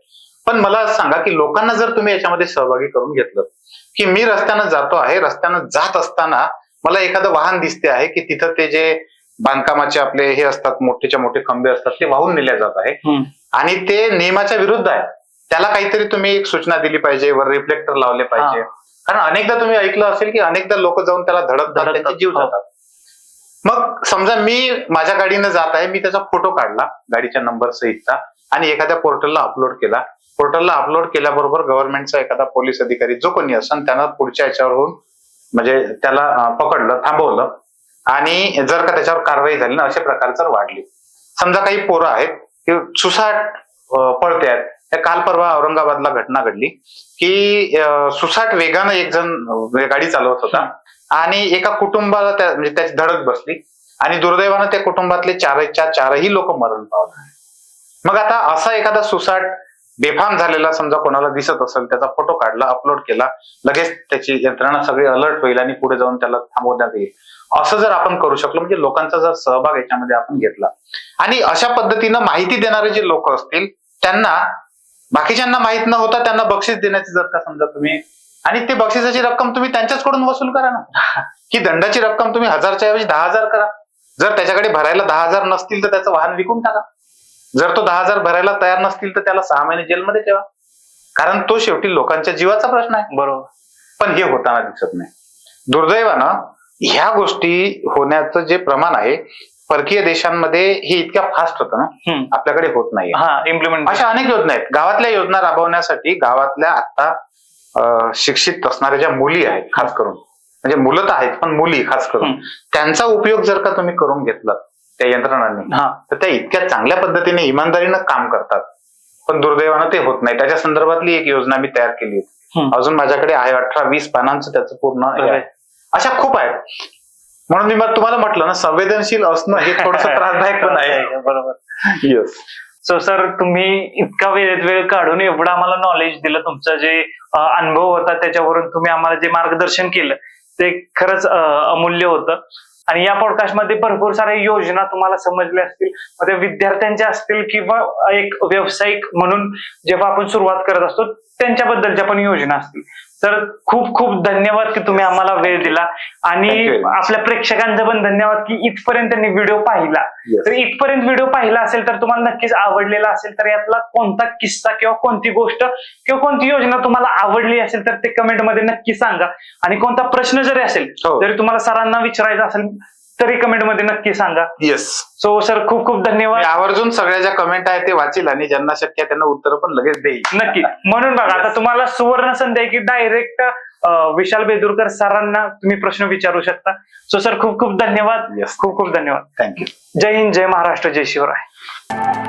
पण मला सांगा की लोकांना जर तुम्ही याच्यामध्ये सहभागी करून घेतलं की मी रस्त्यानं जातो आहे, रस्त्यानं जात असताना मला एखादं वाहन दिसते आहे की तिथं ते जे बांधकामाचे आपले हे असतात, मोठेच्या मोठे खंबे असतात, ते वाहून नेल्या जात आहे आणि ते नियमाच्या विरुद्ध आहे, त्याला काहीतरी तुम्ही एक सूचना दिली पाहिजे, वर रिफ्लेक्टर लावले पाहिजे. कारण अनेकदा तुम्ही ऐकलं असेल की अनेकदा लोक जाऊन त्याला धडकतात, त्यांचे जीव जातात. मग समजा मी माझ्या गाडीनं जात आहे, मी त्याचा फोटो काढला गाडीच्या नंबर सहितचा आणि एखाद्या पोर्टलला अपलोड केला. पोर्टलला अपलोड केल्याबरोबर गव्हर्नमेंटचा एखादा पोलीस अधिकारी जो कोणी असेल त्यांना पुढच्या याच्यावरून म्हणजे त्याला पकडलं, थांबवलं आणि जर का त्याच्यावर कारवाई झाली ना, अशा प्रकार जर वाढली. समजा काही पोरं आहेत की सुसाट पळते आहेत. काल परवा औरंगाबादला घटना घडली की सुसाट वेगानं एक जण गाडी चालवत होता आणि एका कुटुंबाला म्हणजे त्याची धडक बसली आणि दुर्दैवानं त्या कुटुंबातले चारही लोक मरण पावले. मग आता असा एखादा सुसाट बेफाम झालेला समजा कोणाला दिसत असेल, त्याचा फोटो काढला, अपलोड केला, लगेच त्याची यंत्रणा सगळी अलर्ट होईल आणि पुढे जाऊन त्याला थांबवण्यात येईल. असं जर आपण करू शकलो, म्हणजे लोकांचा जर सहभाग याच्यामध्ये आपण घेतला आणि अशा पद्धतीनं माहिती देणारे जे लोक असतील त्यांना, बाकीच्यांना माहित न होता त्यांना बक्षीस देण्याची जर का समजा तुम्ही, आणि ते बक्षिसाची रक्कम तुम्ही त्यांच्याचकडून वसूल करा ना, की दंडाची रक्कम तुम्ही 1000च्या ऐवजी 10,000 करा. जर त्याच्याकडे भरायला 10,000 नसतील तर त्याचं वाहन विकून टाका. जर तो 10,000 भरायला तयार नसतील तर त्याला 6 महिने जेलमध्ये ठेवा. कारण तो शेवटी लोकांच्या जीवाचा प्रश्न आहे. बरोबर. पण हे होताना दिसत नाही. दुर्दैवानं ह्या गोष्टी होण्याचं जे प्रमाण आहे परकीय देशांमध्ये हे इतक्या फास्ट होतं ना, आपल्याकडे होत नाही. इम्प्लिमेंट अशा अनेक योजना आहेत. गावातल्या योजना राबवण्यासाठी गावातल्या आता शिक्षित असणाऱ्या ज्या मुली आहेत, खास करून, म्हणजे मुलं तर आहेत पण मुली खास करून, त्यांचा उपयोग जर का तुम्ही करून घेतला त्या यंत्रणांनी, तर त्या इतक्या चांगल्या पद्धतीने इमानदारीनं काम करतात. पण दुर्दैवानं ते होत नाही. त्याच्या संदर्भातली एक योजना मी तयार केली होती. अजून माझ्याकडे आहे 18-20 पानांचं त्याचं पूर्ण हे अरे. आहे. अशा खूप आहेत. म्हणून मी तुम्हाला म्हटलं ना, संवेदनशील असणं हे थोडंसं त्रासदायक पण आहे. बरोबर. येस. सो सर, तुम्ही इतका वेळ काढून एवढं आम्हाला नॉलेज दिलं, तुमचा जे अनुभव होता त्याच्यावरून तुम्ही आम्हाला जे मार्गदर्शन केलं ते खरंच अमूल्य होतं. आणि या पॉडकास्टमध्ये भरपूर साऱ्या योजना तुम्हाला समजल्या असतील, मग त्या विद्यार्थ्यांच्या असतील किंवा एक व्यावसायिक म्हणून जेव्हा आपण सुरुवात करत असतो त्यांच्याबद्दलच्या पण योजना असतील. तर खूप खूप धन्यवाद की तुम्ही आम्हाला वेळ दिला. आणि Thank you very much. आपल्या प्रेक्षकांचं पण धन्यवाद की इथपर्यंत त्यांनी व्हिडिओ पाहिला. Yes. तर इथपर्यंत व्हिडिओ पाहिला असेल तर तुम्हाला नक्कीच आवडलेला असेल. तर यातला कोणता किस्सा किंवा कोणती गोष्ट किंवा कोणती योजना तुम्हाला आवडली असेल तर ते कमेंटमध्ये नक्की सांगा. आणि कोणता प्रश्न जरी असेल, हो. जरी तुम्हाला सरांना विचारायचा असेल तरी कमेंटमध्ये नक्की सांगा. येस. सो सर, खूप खूप मी धन्यवाद. आवर्जून सगळ्या ज्या कमेंट आहेत ते वाचील आणि ज्यांना शक्य आहे त्यांना उत्तर पण लगेच देईल. नक्की. म्हणून बघा, आता तुम्हाला सुवर्ण संधी आहे की डायरेक्ट विशाल बेदुरकर सरांना तुम्ही प्रश्न विचारू शकता. सो सर, खूप खूप धन्यवाद. Yes. खूप खूप धन्यवाद. थँक्यू. जय हिंद, जय महाराष्ट्र, जय शिवराय.